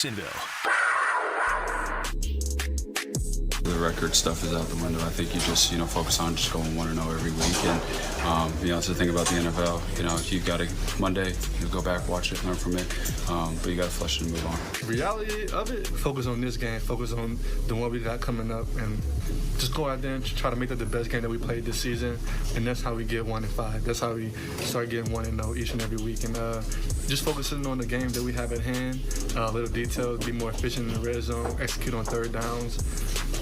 The record stuff is out the window. I think you just, focus on just going 1-0 every week. And, it's the thing about the NFL. You got to, Monday, go back, watch it, learn from it. But you got to flush it and move on. The reality of it, focus on this game, focus on the one we got coming up, and just go out there and try to make that the best game that we played this season. And that's how we get 1-5. That's how we start getting 1-0 each and every week. And just focusing on the game that we have at hand, little details, be more efficient in the red zone, execute on third downs,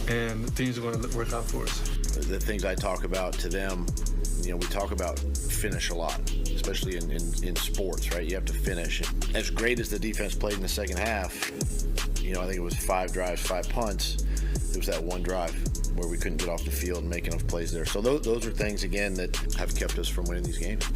and things are going to work out for us. The things I talk about to them, we talk about finish a lot, especially in sports, right? You have to finish. As great as the defense played in the second half, I think it was 5 drives, 5 punts. It was that one drive where we couldn't get off the field and make enough plays there. So those are things, again, that have kept us from winning these games.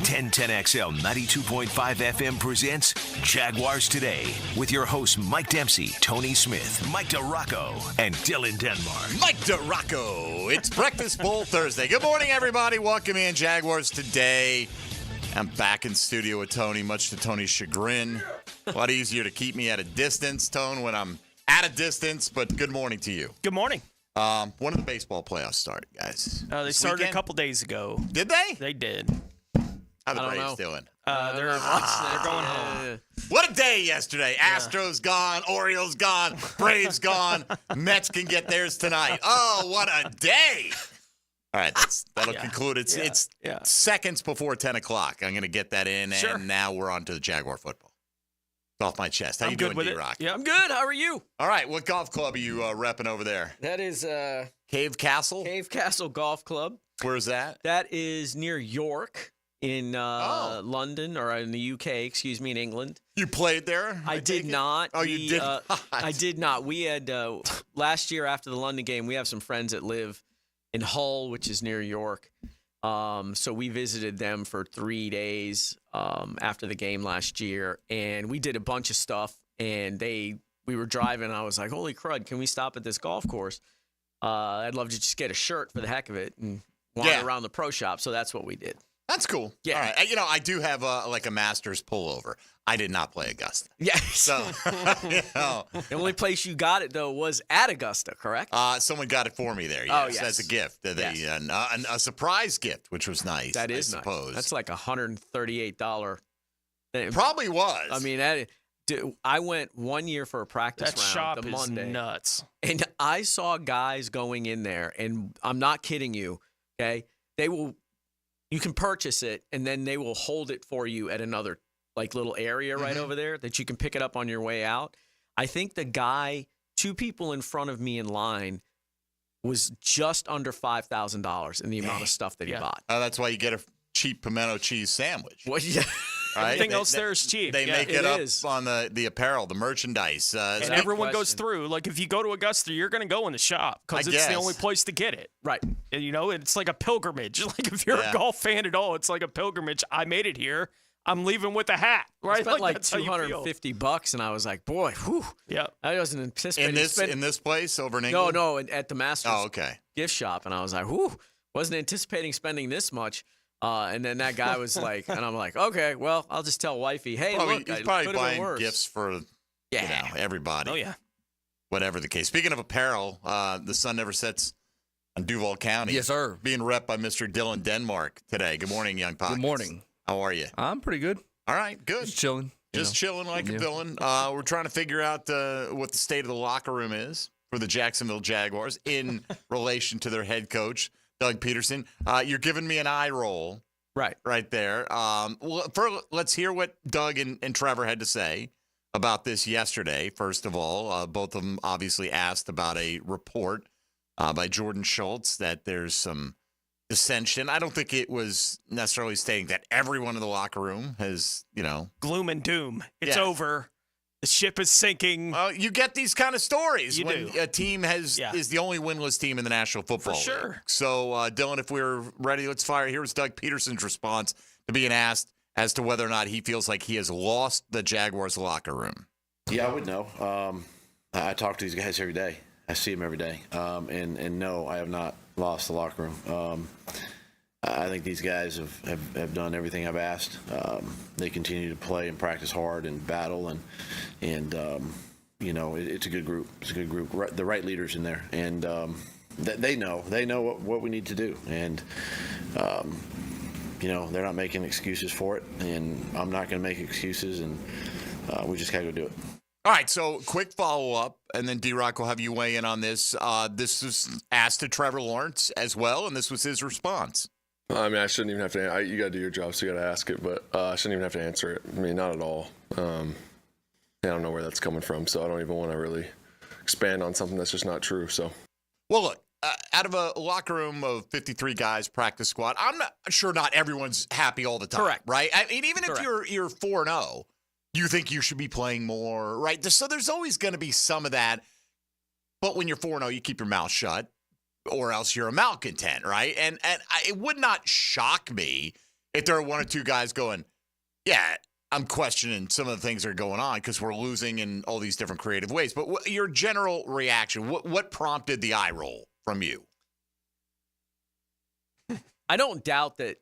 1010XL 92.5 FM presents Jaguars Today with your hosts Mike Dempsey, Tony Smith, Mike DeRocco, and Dylan Denmark. Mike DeRocco. It's Breakfast Bowl Thursday. Good morning, everybody. Welcome in Jaguars Today. I'm back in studio with Tony, much to Tony's chagrin. A lot easier to keep me at a distance, Tone, when I'm at a distance, but good morning to you. Good morning. When did the baseball playoffs start, guys? They started a couple days ago. Did they? They did. How the Braves doing? They're going home. What a day yesterday. Astros gone, Orioles gone, Braves gone. Mets can get theirs tonight. Oh, what a day. All right, that'll conclude. It's seconds before 10 o'clock. I'm going to get that in, and now we're on to the Jaguar football. It's off my chest. How you doing, D-Rock? Yeah, I'm good. How are you? All right, what golf club are you repping over there? That is Cave Castle? Cave Castle Golf Club. Where's that? That is near York in London, or in the UK, in England. You played there? I did not. Oh, you did not? I did not. We had, last year after the London game, we have some friends that live in Hull, which is near York. So we visited them for 3 days after the game last year, and we did a bunch of stuff. And we were driving, and I was like, "Holy crud! Can we stop at this golf course? I'd love to just get a shirt for the heck of it and wander around the pro shop." So that's what we did. That's cool. Yeah. All right. I do have a Masters pullover. I did not play Augusta. Yeah. So, The only place you got it, though, was at Augusta, correct? Someone got it for me there, yes. As a gift. A surprise gift, which was nice, That is I suppose. Nice. That's like $138 thing. Probably was. I mean, I went 1 year for a practice That round shop the is Monday. nuts. And I saw guys going in there, and I'm not kidding you, okay? You can purchase it, and then they will hold it for you at another little area right over there that you can pick it up on your way out. I think the guy, 2 people in front of me in line, was just under $5,000 in the amount of stuff that he bought. Oh, that's why you get a cheap pimento cheese sandwich. Well, yeah. Right? Everything else there is cheap. They make it up on the apparel, the merchandise. And everyone goes through. Like, if you go to Augusta, you're going to go in the shop because it's the only place to get it. Right. And, it's like a pilgrimage. Like, if you're a golf fan at all, it's like a pilgrimage. I made it here. I'm leaving with a hat, right? I spent that's how you feel. $250, and I was like, boy, whew. Yeah. I wasn't anticipating. In this place over in England? No, at the Masters okay. gift shop, and I was like, whew, wasn't anticipating spending this much. And then that guy was like, and I'm like, okay, well, I'll just tell wifey, hey, look, he's probably buying worse. gifts for everybody. Oh, yeah. Whatever the case. Speaking of apparel, the sun never sets on Duval County. Yes, sir. Being repped by Mr. Dylan Denmark today. Good morning, Young Pockets. Good morning. How are you? I'm pretty good. All right, good. Just chilling. Chilling like a villain. We're trying to figure out what the state of the locker room is for the Jacksonville Jaguars in relation to their head coach, Doug Peterson. You're giving me an eye roll. Right there. Let's hear what Doug and Trevor had to say about this yesterday. First of all, both of them obviously asked about a report by Jordan Schultz that there's some dissension. I don't think it was necessarily stating that everyone in the locker room has, gloom and doom. It's over. The ship is sinking. You get these kind of stories when do. a team is the only winless team in the National Football League. For sure. So, Dylan, if we're ready, let's fire. Here's Doug Peterson's response to being asked as to whether or not he feels like he has lost the Jaguars locker room. Yeah, I would know. I talk to these guys every day. I see them every day. And no, I have not lost the locker room. I think these guys have done everything I've asked. They continue to play and practice hard and battle, and it's a good group. It's a good group. The right leaders in there, and they know what we need to do, and they're not making excuses for it, and I'm not going to make excuses, and we just got to go do it. All right, so quick follow-up, and then D-Rock will have you weigh in on this. This was asked to Trevor Lawrence as well, and this was his response. I mean, I shouldn't even have to. You got to do your job, so you got to ask it. But I shouldn't even have to answer it. I mean, not at all. I don't know where that's coming from, so I don't even want to really expand on something that's just not true. So, well, look, out of a locker room of 53 guys, practice squad, I'm not sure not everyone's happy all the time. Correct. Right? I mean, even Correct. if you're 4-0, you think you should be playing more, right? So there's always going to be some of that. But when you're 4-0, you keep your mouth shut, or else you're a malcontent, right? And it would not shock me if there are one or two guys going, yeah, I'm questioning some of the things that are going on because we're losing in all these different creative ways. But your general reaction, what prompted the eye roll from you? I don't doubt that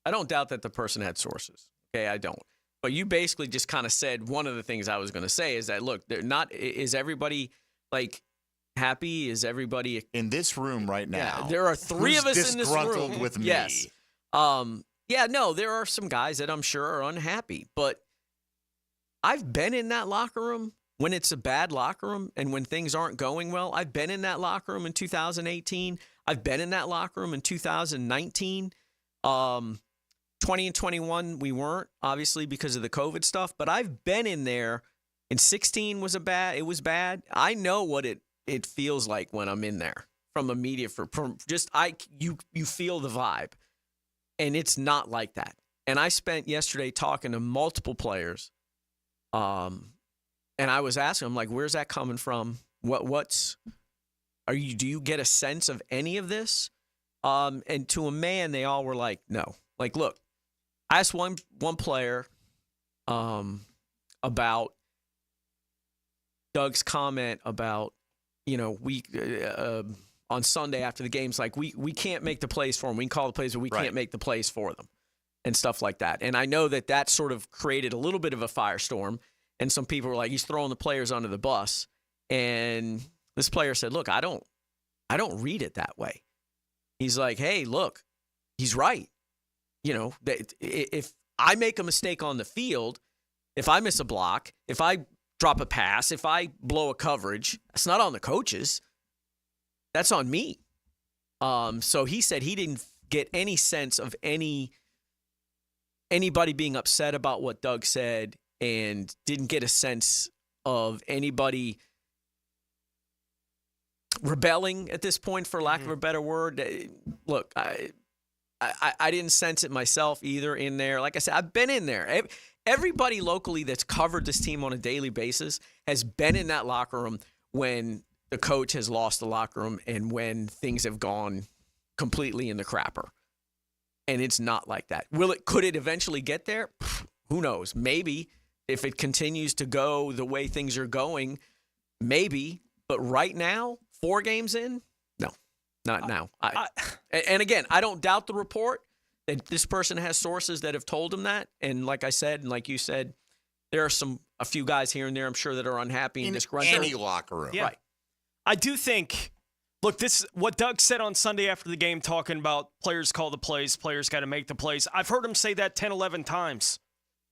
the person had sources. Okay, I don't. But you basically just kind of said one of the things I was going to say is that, look, they're not. Is everybody like happy? Is everybody in this room right now? Yeah, there are three of us in this room with me. Yes. No, there are some guys that I'm sure are unhappy, but I've been in that locker room when it's a bad locker room and when things aren't going well. I've been in that locker room in 2018. I've been in that locker room in 2019. 20 and 21, we weren't, obviously, because of the COVID stuff. But I've been in there, and 16 was it was bad. I know what it feels like when I'm in there from a media you feel the vibe, and it's not like that. And I spent yesterday talking to multiple players, and I was asking them, like, where's that coming from? Do you get a sense of any of this? And to a man, they all were like, no. Like, look, I asked one player about Doug's comment about, on Sunday after the games, like, we can't make the plays for them. We can call the plays, but we can't make the plays for them and stuff like that. And I know that sort of created a little bit of a firestorm, and some people were like, he's throwing the players under the bus. And this player said, look, I don't read it that way. He's like, hey, look, he's right. If I make a mistake on the field, if I miss a block, if I drop a pass, if I blow a coverage, that's not on the coaches. That's on me. So he said he didn't get any sense of anybody being upset about what Doug said, and didn't get a sense of anybody rebelling at this point, for lack of a better word. Look, I didn't sense it myself either in there. Like I said, I've been in there. Everybody locally that's covered this team on a daily basis has been in that locker room when the coach has lost the locker room and when things have gone completely in the crapper. And it's not like that. Could it eventually get there? Who knows? Maybe. If it continues to go the way things are going, maybe. But right now, 4 games in, no, not now. And again, I don't doubt the report that this person has sources that have told him that. And like I said, and like you said, there are a few guys here and there, I'm sure, that are unhappy in this any locker room. Yeah. Right. I do think, look, what Doug said on Sunday after the game, talking about players call the plays, players got to make the plays. I've heard him say that 10, 11 times,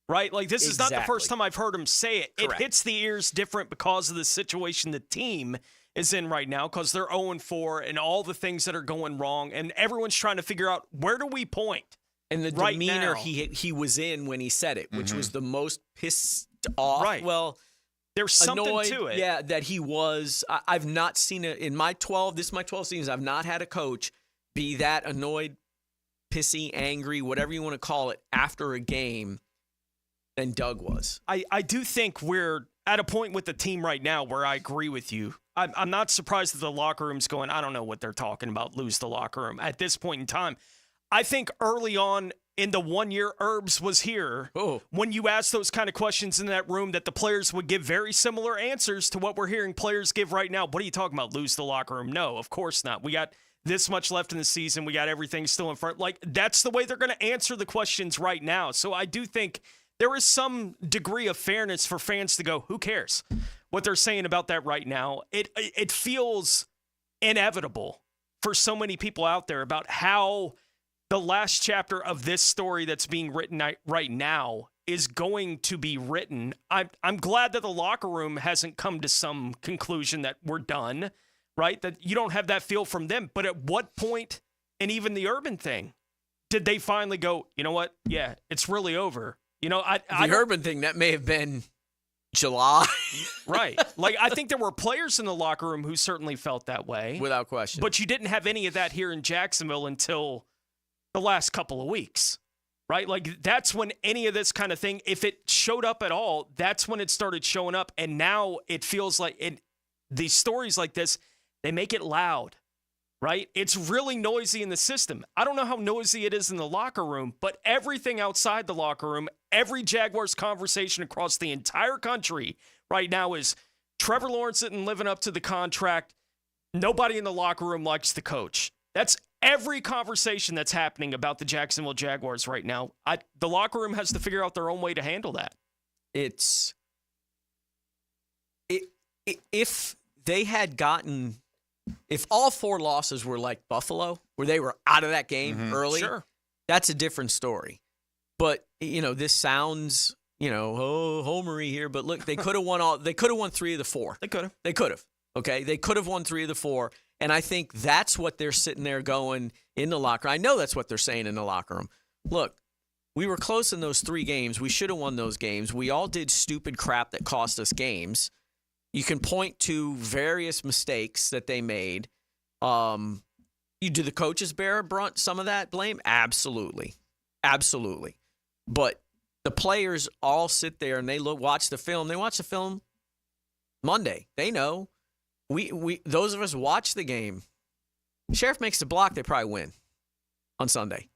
right? Like, this is not the first time I've heard him say it. Correct. It hits the ears different because of the situation the team is in right now, because they're 0-4 and all the things that are going wrong, and everyone's trying to figure out, where do we point? And the right demeanor now, he was in when he said it, which was the most pissed off. Right. Well, there's something annoyed, to it. Yeah, that he was. I've not seen it in my 12. This is my 12 seasons. I've not had a coach be that annoyed, pissy, angry, whatever you want to call it, after a game than Doug was. I do think we're at a point with the team right now where I agree with you. I'm not surprised that the locker room's going, I don't know what they're talking about, lose the locker room at this point in time. I think early on in the 1 year Herbs was here, when you asked those kind of questions in that room, that the players would give very similar answers to what we're hearing players give right now. What are you talking about, lose the locker room? No, of course not. We got this much left in the season. We got everything still in front. Like, that's the way they're going to answer the questions right now. So I do think there is some degree of fairness for fans to go, who cares what they're saying about that right now? It feels inevitable for so many people out there about how the last chapter of this story that's being written right now is going to be written. I'm glad that the locker room hasn't come to some conclusion that we're done, right? That you don't have that feel from them. But at what point, and even the Urban thing, did they finally go, you know what? Yeah, it's really over. You know, the Urban thing, that may have been July. Right. Like, I think there were players in the locker room who certainly felt that way. Without question. But you didn't have any of that here in Jacksonville until the last couple of weeks, right? Like, that's when any of this kind of thing, if it showed up at all, that's when it started showing up. And now it feels like these stories like this, they make it loud, right? It's really noisy in the system. I don't know how noisy it is in the locker room, but everything outside the locker room, every Jaguars conversation across the entire country right now is Trevor Lawrence isn't living up to the contract. Nobody in the locker room likes the coach. That's every conversation that's happening about the Jacksonville Jaguars right now. The locker room has to figure out their own way to handle that. If they had gotten, if all 4 losses were like Buffalo, where they were out of that game early, Sure. That's a different story. But, this sounds, homery here, but look, they could have won they could have won 3 of the 4. They could have. They could have. Okay? They could have won 3 of the 4. And I think that's what they're sitting there going in the locker room. I know that's what they're saying in the locker room. Look, we were close in those 3 games. We should have won those games. We all did stupid crap that cost us games. You can point to various mistakes that they made. Do the coaches bear some of that blame? Absolutely. Absolutely. But the players all sit there and they watch the film. They watch the film Monday. They know. We those of us watch the game. Sheriff makes the block, they probably win on Sunday.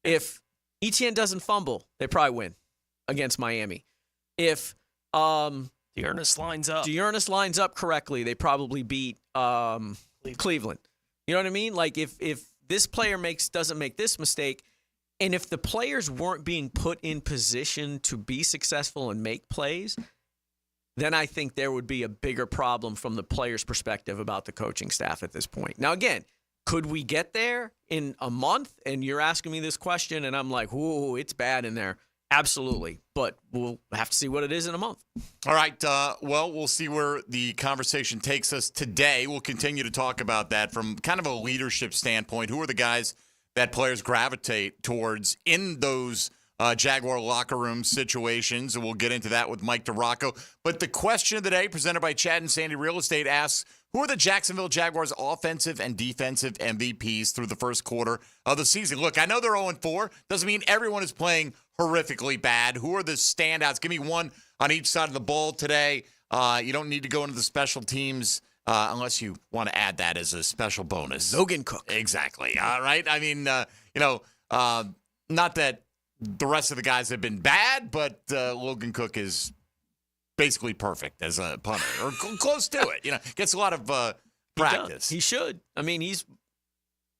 If Etienne doesn't fumble, they probably win against Miami. If Dearness lines up correctly, they probably beat Cleveland. You know what I mean? Like, if this player doesn't make this mistake, and if the players weren't being put in position to be successful and make plays, then I think there would be a bigger problem from the players' perspective about the coaching staff at this point. Now, again, could we get there in a month? And you're asking me this question, and I'm like, ooh, it's bad in there. Absolutely. But we'll have to see what it is in a month. All right. Well, we'll see where the conversation takes us today. We'll continue to talk about that from kind of a leadership standpoint. Who are the guys that players gravitate towards in those Jaguar locker room situations? And we'll get into that with Mike DiRocco. But the question of the day, presented by Chad and Sandy Real Estate, asks, who are the Jacksonville Jaguars offensive and defensive MVPs through the first quarter of the season? Look, I know they're 0-4. Doesn't mean everyone is playing horrifically bad. Who are the standouts? Give me one on each side of the ball today. You don't need to go into the special teams unless you want to add that as a special bonus. Logan Cook. Exactly. All right. I mean, not that the rest of the guys have been bad, but Logan Cook is basically perfect as a punter, or close to it. Gets a lot of practice. He should. I mean,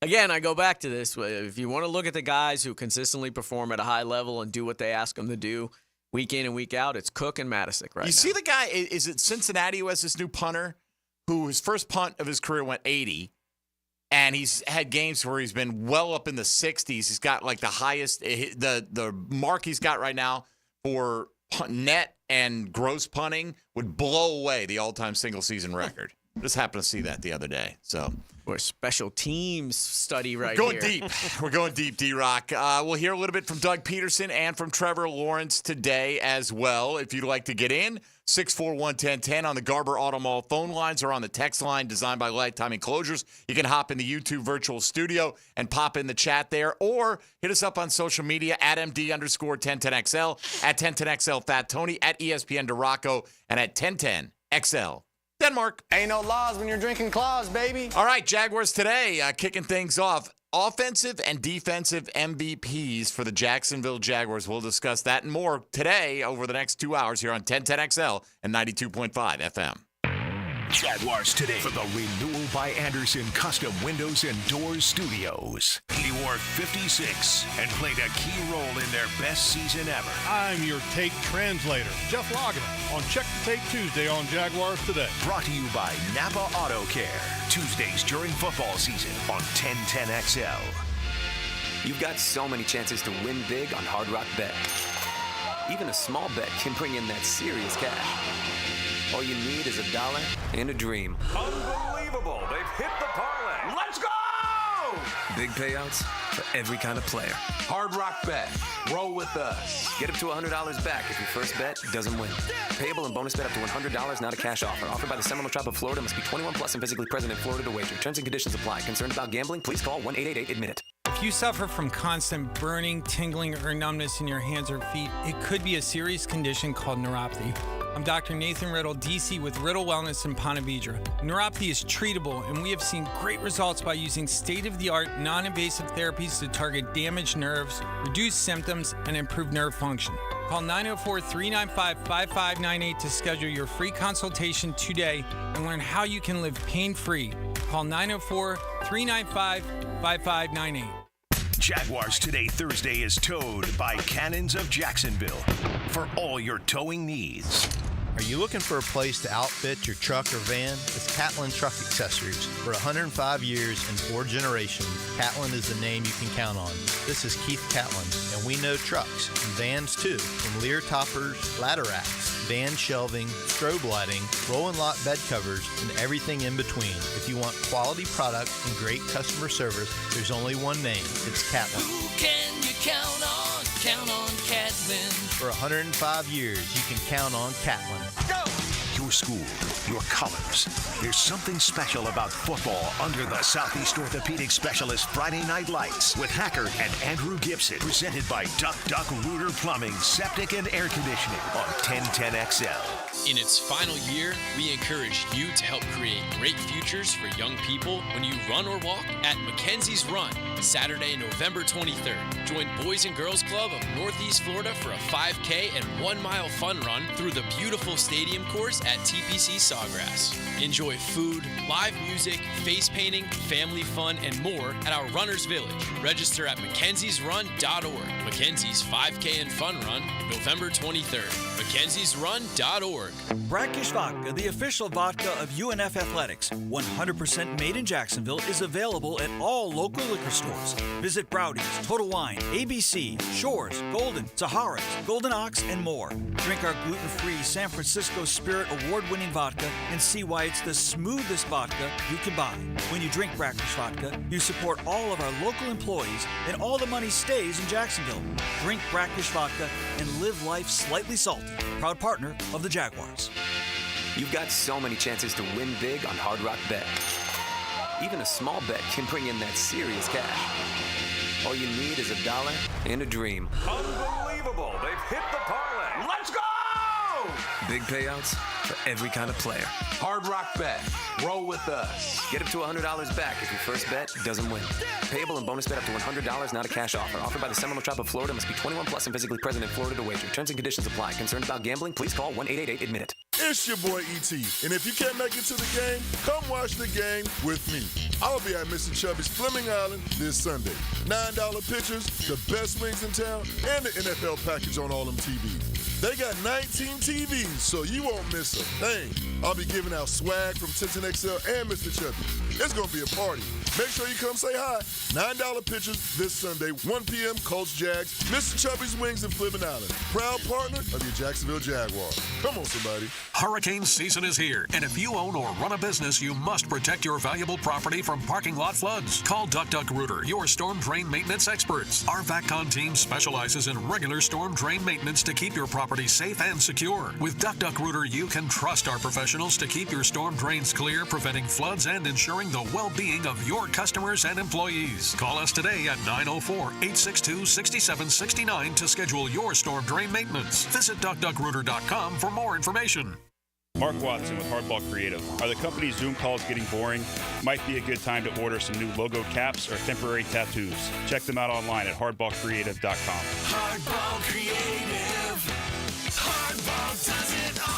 I go back to this. If you want to look at the guys who consistently perform at a high level and do what they ask them to do week in and week out, it's Cook and Matisic right now. You see the guy, is it Cincinnati who has this new punter who his first punt of his career went 80, and he's had games where he's been well up in the 60s. He's got like the highest, the mark he's got right now for net and gross punting would blow away the all-time single-season record. Just happened to see that the other day. So we're a special teams study right here. We're going deep. We're going deep, D-Rock. We'll hear a little bit from Doug Peterson and from Trevor Lawrence today as well. If you'd like to get in, 641-1010 on the Garber Auto Mall phone lines or on the text line designed by Lifetime Enclosures. You can hop in the YouTube virtual studio and pop in the chat there, or hit us up on social media at MD_1010XL, at 1010XL Fat Tony, at ESPN DiRocco, and at 1010XL Denmark. Ain't no laws when you're drinking claws, baby. All right, Jaguars Today, kicking things off. Offensive and defensive MVPs for the Jacksonville Jaguars. We'll discuss that and more today over the next 2 hours here on 1010XL and 92.5 FM. Jaguars Today for the Renewal by Anderson Custom Windows and Doors Studios. He wore 56 and played a key role in their best season ever. I'm your tape translator, Jeff Loggeman, on Check the Tape Tuesday on Jaguars Today. Brought to you by Napa Auto Care. Tuesdays during football season on 1010XL. You've got so many chances to win big on Hard Rock Bet. Even a small bet can bring in that serious cash. All you need is $1 and a dream. Unbelievable. They've hit the parlay. Let's go! Big payouts for every kind of player. Hard Rock Bet. Roll with us. Get up to $100 back if your first bet doesn't win. Payable and bonus bet up to $100, not a cash offer. Offered by the Seminole Tribe of Florida. Must be 21 plus and physically present in Florida to wager. Terms and conditions apply. Concerned about gambling? Please call 1-888-ADMIT-IT. If you suffer from constant burning, tingling, or numbness in your hands or feet, it could be a serious condition called neuropathy. I'm Dr. Nathan Riddle, DC with Riddle Wellness in Ponte Vedra. Neuropathy is treatable, and we have seen great results by using state-of-the-art, non-invasive therapies to target damaged nerves, reduce symptoms, and improve nerve function. Call 904-395-5598 to schedule your free consultation today and learn how you can live pain-free. Call 904-395-5598. Jaguars Today Thursday is towed by Cannons of Jacksonville for all your towing needs. Are you looking for a place to outfit your truck or van? It's Catlin Truck Accessories. For 105 years and 4 generations, Catlin is the name you can count on. This is Keith Catlin, and we know trucks and vans too, from Lear toppers, ladder racks, van shelving, strobe lighting, rolling lot bed covers, and everything in between. If you want quality product and great customer service, there's only one name. It's Catlin. Who can you count on? Count on Catlin. For 105 years, you can count on Catlin. Go! Your school, your colors. There's something special about football under the Southeast Orthopedic Specialist Friday Night Lights with Hackert and Andrew Gibson. Presented by Duck Duck Rooter Plumbing, Septic and Air Conditioning on 1010XL. In its final year, we encourage you to help create great futures for young people when you run or walk at Mackenzie's Run, Saturday, November 23rd. Join Boys and Girls Club of Northeast Florida for a 5K and 1 mile fun run through the beautiful stadium course at TPC Sawgrass. Enjoy food, live music, face painting, family fun, and more at our Runners Village. Register at MacKenziesRun.org. Mackenzie's 5K and Fun Run, November 23rd. MacKenziesRun.org. Brackish Vodka, the official vodka of UNF Athletics, 100% made in Jacksonville, is available at all local liquor stores. Visit Browdy's, Total Wine, ABC, Shores, Golden, Sahara's, Golden Ox, and more. Drink our gluten-free San Francisco Spirit award-winning vodka and see why it's the smoothest vodka you can buy. When you drink Brackish Vodka, you support all of our local employees, and all the money stays in Jacksonville. Drink Brackish Vodka and live life slightly salty. Proud partner of the Jaguars. You've got so many chances to win big on Hard Rock Bet. Even a small bet can bring in that serious cash. All you need is $1 and a dream. Unbelievable. They've hit the parlay. Let's go! Big payouts for every kind of player. Hard Rock Bet. Roll with us. Get up to $100 back if your first bet doesn't win. Payable and bonus bet up to $100, not a cash offer. Offered by the Seminole Tribe of Florida. Must be 21 plus and physically present in Florida to wager. Terms and conditions apply. Concerned about gambling? Please call 1-888-ADMIT-IT. It's your boy E.T. And if you can't make it to the game, come watch the game with me. I'll be at Mr. Chubby's Fleming Island this Sunday. $9 pitchers, the best wings in town, and the NFL package on all them TVs. They got 19 TVs, so you won't miss a thing. I'll be giving out swag from 1010XL and Mr. Chubby. It's going to be a party. Make sure you come say hi. $9 pitchers this Sunday, 1 p.m. Colts Jags, Mr. Chubby's Wings in Fleming Island. Proud partner of your Jacksonville Jaguars. Come on, somebody. Hurricane season is here, and if you own or run a business, you must protect your valuable property from parking lot floods. Call Duck Duck Rooter, your storm drain maintenance experts. Our VACCON team specializes in regular storm drain maintenance to keep your property safe and secure. With Duck Duck Rooter, you can trust our professionals to keep your storm drains clear, preventing floods and ensuring the well-being of your customers and employees. Call us today at 904-862-6769 to schedule your storm drain maintenance. Visit DuckDuckRooter.com for more information. Mark Watson with Hardball Creative. Are the company's Zoom calls getting boring? Might be a good time to order some new logo caps or temporary tattoos. Check them out online at hardballcreative.com. Hardball Creative. Hardball does it all.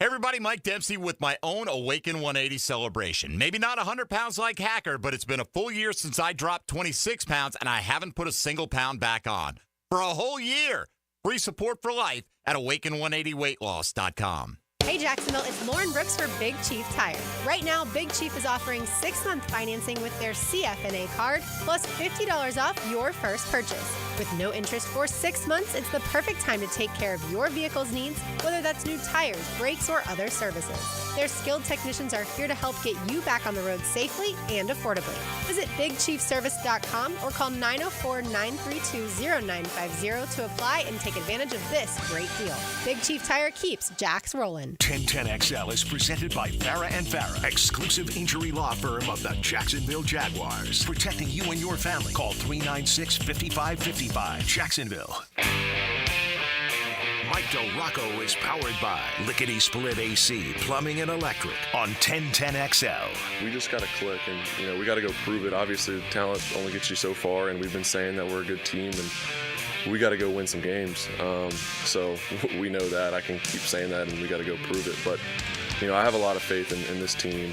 Hey, everybody, Mike Dempsey with my own Awaken 180 celebration. Maybe not 100 pounds like Hacker, but it's been a full year since I dropped 26 pounds, and I haven't put a single pound back on. For a whole year. Free support for life at awaken180weightloss.com. Hey Jacksonville, it's Lauren Brooks for Big Chief Tire. Right now, Big Chief is offering 6-month financing with their CFNA card, plus $50 off your first purchase. With no interest for 6 months, it's the perfect time to take care of your vehicle's needs, whether that's new tires, brakes, or other services. Their skilled technicians are here to help get you back on the road safely and affordably. Visit BigChiefService.com or call 904-932-0950 to apply and take advantage of this great deal. Big Chief Tire keeps Jacks rolling. 1010XL is presented by Farah and Farah, exclusive injury law firm of the Jacksonville Jaguars. Protecting you and your family. Call 396-5555. Jacksonville. Mike Del Rocco is powered by Lickety Split AC, Plumbing and Electric on 1010XL. We just got to click, and we got to go prove it. Obviously, the talent only gets you so far, and we've been saying that we're a good team, and we got to go win some games. So we know that. I can keep saying that, and we got to go prove it. But I have a lot of faith in this team,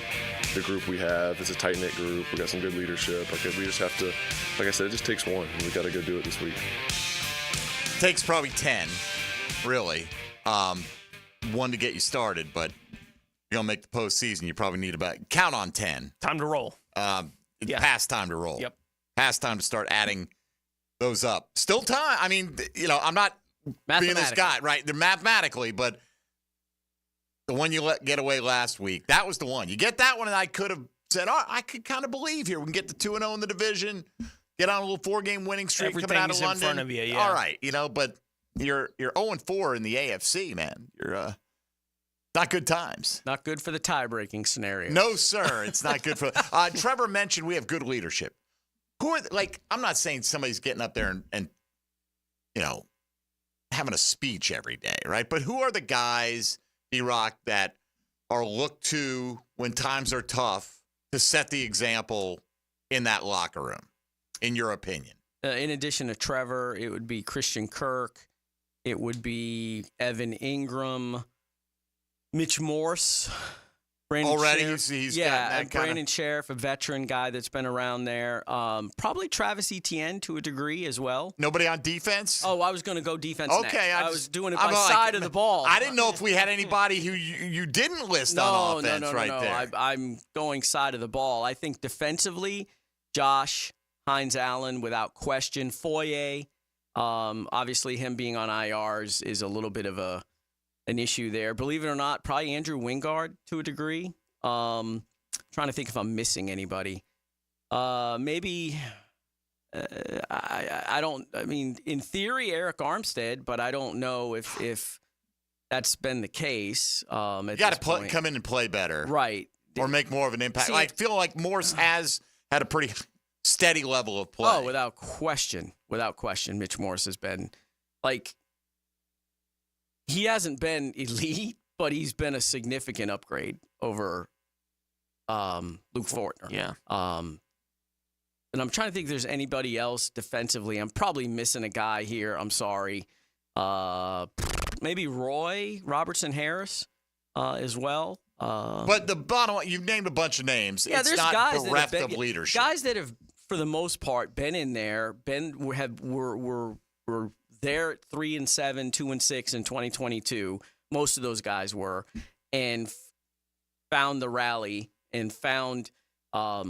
the group we have. It's a tight-knit group. We got some good leadership. We just have to, like I said, it just takes one, and we got to go do it this week. Takes probably 10, really. One to get you started, but you're going to make the postseason. You probably need count on 10. Time to roll. Past time to roll. Yep. Past time to start adding those up. Still time. I mean, I'm not being this guy, right? They're mathematically, but the one you let get away last week, that was the one. You get that one, and I could have said, I could kind of believe here. We can get the 2-0 in the division, get on a little 4-game winning streak coming out of London. In front of you, yeah. All right, but you're 0-4 in the AFC, man. You're not good times. Not good for the tie-breaking scenario. No, sir. It's not good for Trevor mentioned we have good leadership. Who are, I'm not saying somebody's getting up there and having a speech every day, right? But who are the guys, D-Rock, that are looked to when times are tough to set the example in that locker room, in your opinion? In addition to Trevor, it would be Christian Kirk. It would be Evan Ingram, Mitch Morse. Brandon Already, Sheriff. he's got that Brandon Sheriff, a veteran guy that's been around there. Probably Travis Etienne to a degree as well. Nobody on defense? Oh, I was going to go defense next. I was doing it by side of the ball. I didn't know if we had anybody who you didn't list on offense there. I'm going side of the ball. I think defensively, Josh, Hines Allen, without question. Foye, obviously him being on IRs is a little bit of an issue there. Believe it or not, probably Andrew Wingard to a degree. Trying to think if I'm missing anybody. Maybe I mean, in theory, Eric Armstead, but I don't know if that's been the case. You got to come in and play better, right, or make more of an impact. I feel like Morse has had a pretty steady level of play. Oh, without question, Mitch Morse has been he hasn't been elite, but he's been a significant upgrade over Luke Fortner. Yeah. And I'm trying to think if there's anybody else defensively. I'm probably missing a guy here. I'm sorry. Maybe Roy Robertson Harris as well. But the bottom line, you've named a bunch of names. Yeah, it's there's not guys bereft that of leadership. Guys that have, for the most part, been in there, were there at 3-7, 2-6 in 2022. Most of those guys were, and found the rally and found or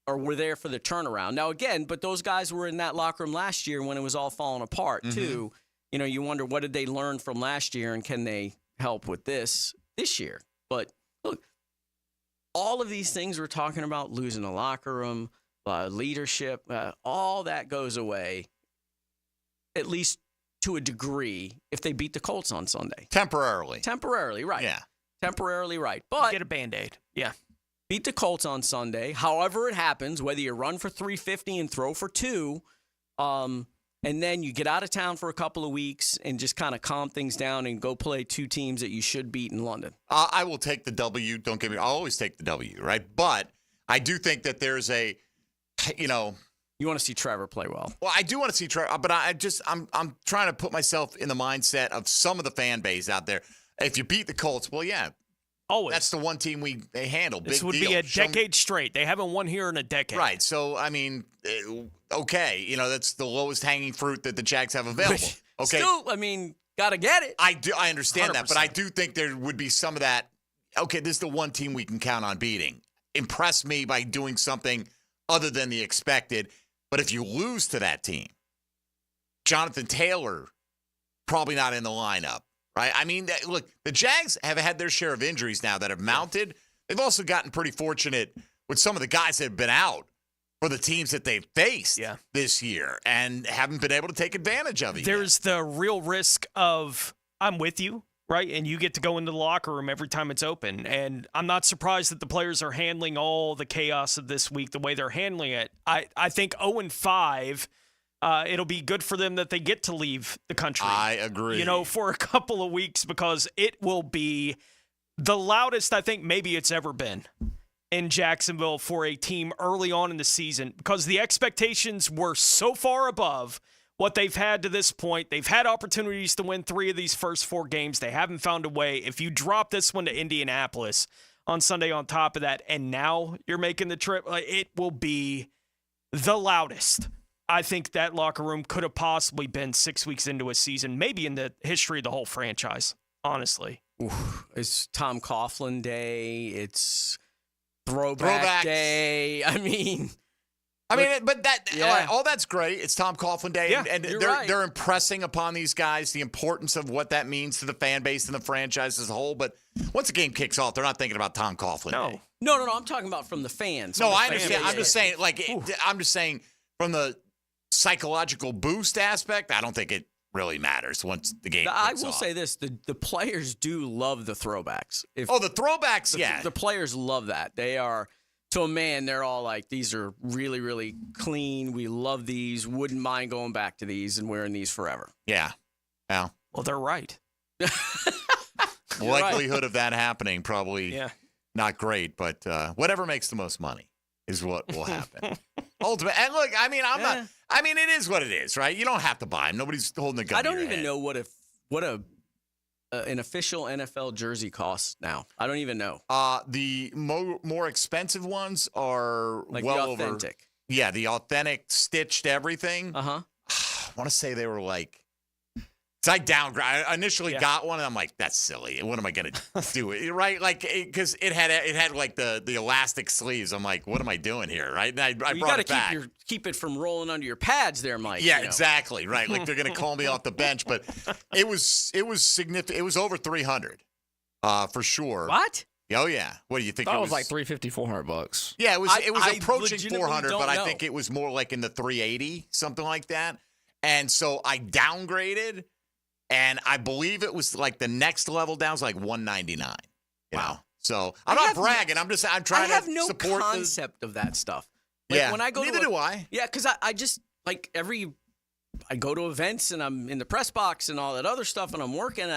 were there for the turnaround. Now again, but those guys were in that locker room last year when it was all falling apart too. You wonder what did they learn from last year and can they help with this year? But look, all of these things we're talking about, losing the locker room, leadership, all that goes away, at least to a degree, if they beat the Colts on Sunday. Temporarily, right. Yeah. Temporarily, right. But get a Band-Aid. Yeah. Beat the Colts on Sunday. However it happens, whether you run for 350 and throw for 2, and then you get out of town for a couple of weeks and just kind of calm things down and go play 2 teams that you should beat in London. I will take the W. Don't get me wrong. I'll always take the W, right? But I do think that there's a, You want to see Trevor play well. Well, I do want to see Trevor, but I'm trying to put myself in the mindset of some of the fan base out there. If you beat the Colts, well, yeah, Always. That's the one team they handle. This Big would deal. be a decade straight. They haven't won here in a decade. Right. So, I mean, okay. That's the lowest hanging fruit that the Jags have available. Okay. Still, got to get it. I understand 100%. that, but I do think there would be some of that. Okay, this is the one team we can count on beating. Impress me by doing something other than the expected. But if you lose to that team, Jonathan Taylor, probably not in the lineup, right? I mean, look, the Jags have had their share of injuries now that have mounted. They've also gotten pretty fortunate with some of the guys that have been out for the teams that they've faced this year and haven't been able to take advantage of it. There's the real risk of I'm with you, right? And you get to go into the locker room every time it's open. And I'm not surprised that the players are handling all the chaos of this week the way they're handling it. I think 0-5, it'll be good for them that they get to leave the country. I agree. For a couple of weeks because it will be the loudest I think maybe it's ever been in Jacksonville for a team early on in the season because the expectations were so far above what they've had to this point. They've had opportunities to win 3 of these first 4 games. They haven't found a way. If you drop this one to Indianapolis on Sunday on top of that, and now you're making the trip, it will be the loudest. I think that locker room could have possibly been 6 weeks into a season, maybe in the history of the whole franchise, honestly. It's Tom Coughlin Day. It's Throwback Day. But all that's great. It's Tom Coughlin Day, and they're impressing upon these guys the importance of what that means to the fan base and the franchise as a whole. But once the game kicks off, they're not thinking about Tom Coughlin Day. No. I'm talking about from the fans. No, I understand. I'm just saying, from the psychological boost aspect, I don't think it really matters once the game kicks off. I will say this: the players do love the throwbacks. The throwbacks, The players love that. They are. To a man, they're all like, these are really, really clean. We love these. Wouldn't mind going back to these and wearing these forever. Yeah. Well, they're right. Likelihood of that happening probably not great, but whatever makes the most money is what will happen. Ultimately, and look, it is what it is, right? You don't have to buy them. Nobody's holding the gun. I don't even know what an official NFL jersey costs now. I don't even know. The more expensive ones are like well the authentic. over. Yeah, the authentic stitched everything. Uh-huh. I want to say they were like. I initially got one, and I'm like, that's silly. What am I gonna do? Right? Like, because it had like the elastic sleeves. I'm like, what am I doing here? Right? And I brought it back. Keep it from rolling under your pads, there, Mike. Yeah, exactly. Right. Like they're gonna call me off the bench, but it was significant. It was over 300, for sure. What? Oh yeah. What do you think? It was like $350, $400. Yeah, it was approaching 400, but know. I think it was more like in the 380, something like that. And so I downgraded. And I believe it was like the next level down was like 199. Wow. So I'm not bragging. I'm trying to I have no support concept of that stuff. When I go neither do I. Yeah, because I just like I go to events and I'm in the press box and all that other stuff and I'm working.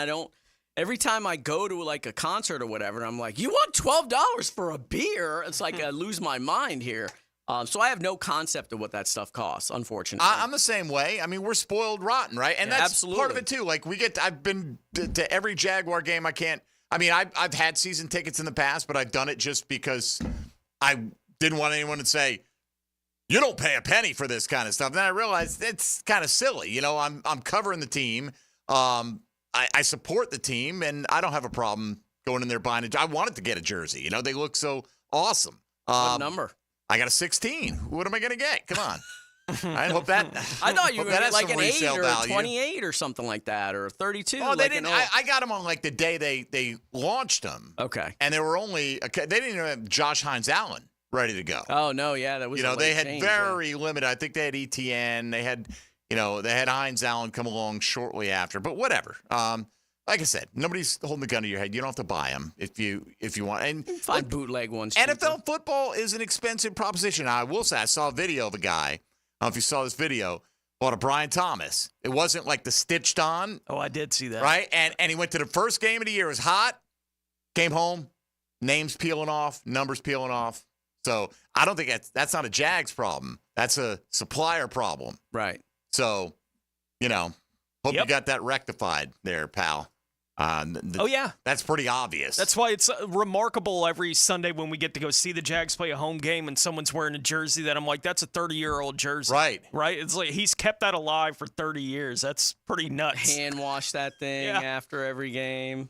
Every time I go to like a concert or whatever, I'm like, you want $12 for a beer? It's like I lose my mind here. So I have no concept of what that stuff costs, unfortunately. I'm the same way. I mean, we're spoiled rotten, right? And that's absolutely part of it too. Like I've been to every Jaguar game. I've had season tickets in the past, but I've done it just because I didn't want anyone to say, you don't pay a penny for this kind of stuff. Then I realized it's kind of silly. I'm covering the team. I support the team, and I don't have a problem going in there buying it. I wanted to get a jersey. They look so awesome. What number? I got a 16. What am I going to get? Come on. I hope that. I thought you were going to get like an 8 or a value. 28 or something like that, or a 32. Oh, they didn't. I got them on like the day they launched them. Okay. And they were only. They didn't even have Josh Hines Allen ready to go. Oh no, yeah, that was. They had very limited. I think they had ETN. They had. They had Hines Allen come along shortly after. But whatever. Like I said, nobody's holding the gun to your head. You don't have to buy them if you want. And find bootleg ones. NFL football is an expensive proposition. I will say, I saw a video of a guy. I don't know if you saw this video. Bought a Brian Thomas. It wasn't like the stitched on. Oh, I did see that. Right, and he went to the first game of the year. It was hot. Came home, names peeling off, numbers peeling off. So I don't think that's not a Jags problem. That's a supplier problem. Right. So, hope you got that rectified there, pal. Oh, yeah. That's pretty obvious. That's why it's remarkable every Sunday when we get to go see the Jags play a home game and someone's wearing a jersey that I'm like, that's a 30-year-old jersey. Right. Right? It's like he's kept that alive for 30 years. That's pretty nuts. Hand wash that thing after every game.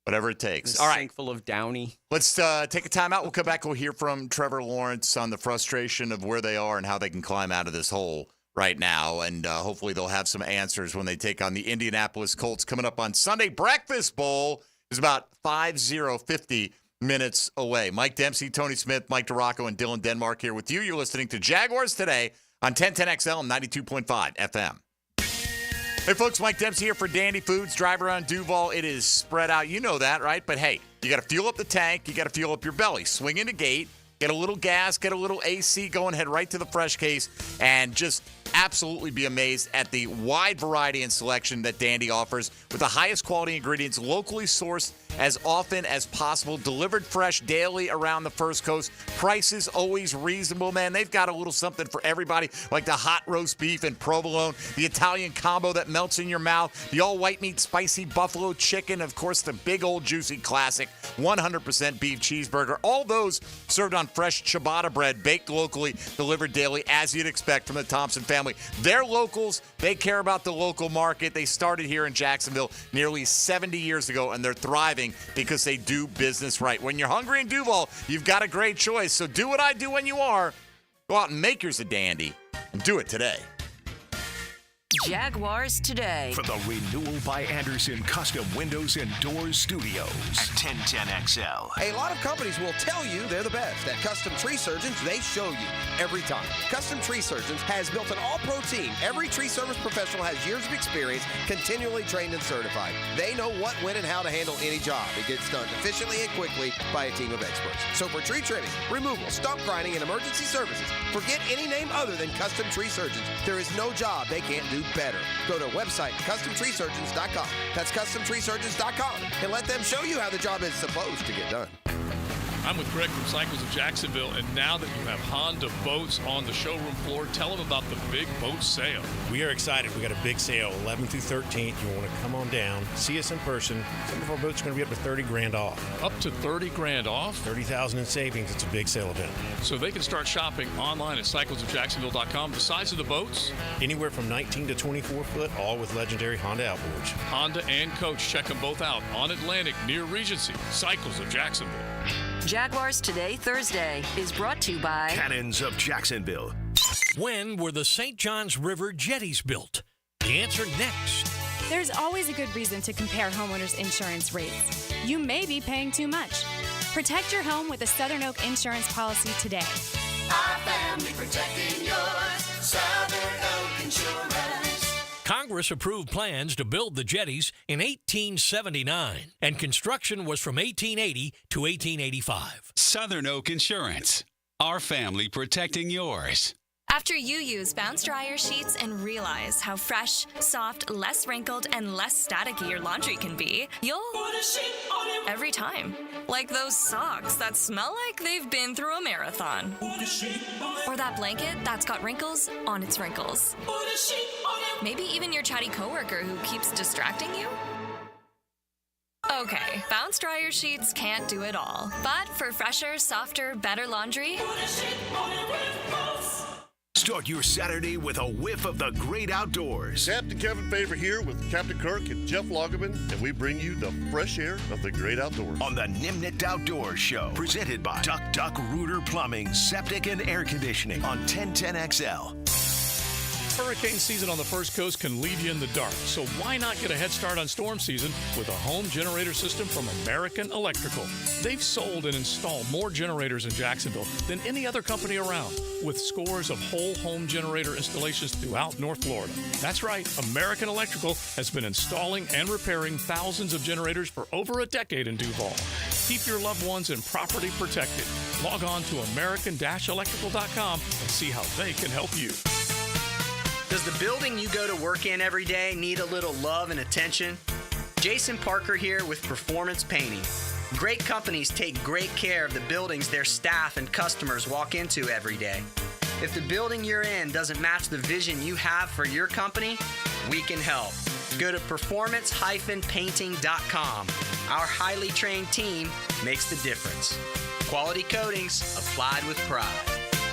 Whatever it takes. A All right. sink full of Downy. Let's take a timeout. We'll come back. We'll hear from Trevor Lawrence on the frustration of where they are and how they can climb out of this hole right now. And hopefully they'll have some answers when they take on the Indianapolis Colts coming up on Sunday. Breakfast Bowl is about 50 minutes away. Mike Dempsey, Tony Smith, Mike DeRocco, and Dylan Denmark here with you. You're listening to Jaguars Today on 1010XL and 92.5 FM. Hey, folks, Mike Dempsey here for Dandy Foods. Drive around Duval. It is spread out. You know that, right? But, hey, you got to fuel up the tank. You got to fuel up your belly. Swing in the gate. Get a little gas. Get a little AC going. Head right to the fresh case. And just absolutely be amazed at the wide variety and selection that Dandy offers with the highest quality ingredients, locally sourced as often as possible, delivered fresh daily around the First Coast. Prices always reasonable, man. They've got a little something for everybody, like the hot roast beef and provolone, the Italian combo that melts in your mouth, the all-white meat spicy buffalo chicken, of course, the big old juicy classic 100% beef cheeseburger. All those served on fresh ciabatta bread, baked locally, delivered daily, as you'd expect from the Thompson family. They're locals. They care about the local market. They started here in Jacksonville nearly 70 years ago, and they're thriving because they do business right. When you're hungry in Duval, you've got a great choice. So do what I do when you are. Go out and make yours a dandy, and do it today. Jaguars Today. For the Renewal by Anderson Custom Windows and Doors Studios at 1010XL. A lot of companies will tell you they're the best. At Custom Tree Surgeons, they show you every time. Custom Tree Surgeons has built an all-pro team. Every tree service professional has years of experience, continually trained and certified. They know what, when, and how to handle any job. It gets done efficiently and quickly by a team of experts. So for tree trimming, removal, stump grinding, and emergency services, forget any name other than Custom Tree Surgeons. There is no job they can't do better. Go to website customtreesurgeons.com. That's customtreesurgeons.com, and let them show you how the job is supposed to get done. I'm with Greg from Cycles of Jacksonville, and now that you have Honda boats on the showroom floor, tell them about the big boat sale. We are excited. We got a big sale, 11th through 13th. You want to come on down, see us in person. Some of our boats are going to be up to $30,000 off. Up to $30,000 off? $30,000 in savings. It's a big sale event. So they can start shopping online at cyclesofjacksonville.com. The size of the boats? Anywhere from 19 to 24 foot, all with legendary Honda outboards. Honda and Coach, check them both out on Atlantic near Regency. Cycles of Jacksonville. Jaguars Today, Thursday, is brought to you by Cannons of Jacksonville. When were the St. Johns River jetties built? The answer next. There's always a good reason to compare homeowners' insurance rates. You may be paying too much. Protect your home with a Southern Oak insurance policy today. Our family protecting yours. Southern Oak Insurance. Congress approved plans to build the jetties in 1879, and construction was from 1880 to 1885. Southern Oak Insurance. Our family protecting yours. After you use Bounce Dryer sheets and realize how fresh, soft, less wrinkled, and less staticky your laundry can be, you'll put a sheet on it every time. Like those socks that smell like they've been through a marathon. Put a sheet on it. Or that blanket that's got wrinkles on its wrinkles. Put a sheet on it. Maybe even your chatty coworker who keeps distracting you. Okay, Bounce Dryer sheets can't do it all. But for fresher, softer, better laundry, put a sheet on it with Bounce. Start your Saturday with a whiff of the great outdoors. Captain Kevin Favor here with Captain Kirk and Jeff Lagerman, and we bring you the fresh air of the great outdoors. On the Nimnit Outdoors Show, presented by Duck Rooter Plumbing, Septic and Air Conditioning on 1010XL. Hurricane season on the First Coast can leave you in the dark, so why not get a head start on storm season with a home generator system from American Electrical? They've sold and installed more generators in Jacksonville than any other company around, with scores of whole home generator installations throughout North Florida. That's right, American Electrical has been installing and repairing thousands of generators for over a decade in Duval. Keep your loved ones and property protected. Log on to american-electrical.com and see how they can help you. Does the building you go to work in every day need a little love and attention? Jason Parker here with Performance Painting. Great companies take great care of the buildings their staff and customers walk into every day. If the building you're in doesn't match the vision you have for your company, we can help. Go to performance-painting.com. Our highly trained team makes the difference. Quality coatings applied with pride.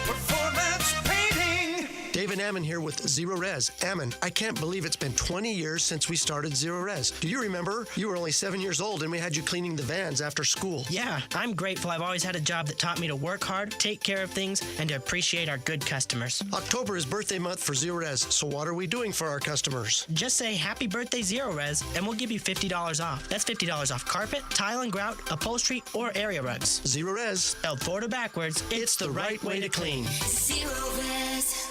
Performance Painting. David Ammon here with Zero Res. Ammon, I can't believe it's been 20 years since we started Zero Res. Do you remember? You were only 7 years old and we had you cleaning the vans after school. Yeah, I'm grateful I've always had a job that taught me to work hard, take care of things, and to appreciate our good customers. October is birthday month for Zero Res, so what are we doing for our customers? Just say Happy Birthday Zero Res and we'll give you $50 off. That's $50 off carpet, tile and grout, upholstery, or area rugs. Zero Res. Spelled forward or backwards, it's the right way to clean. Zero Res.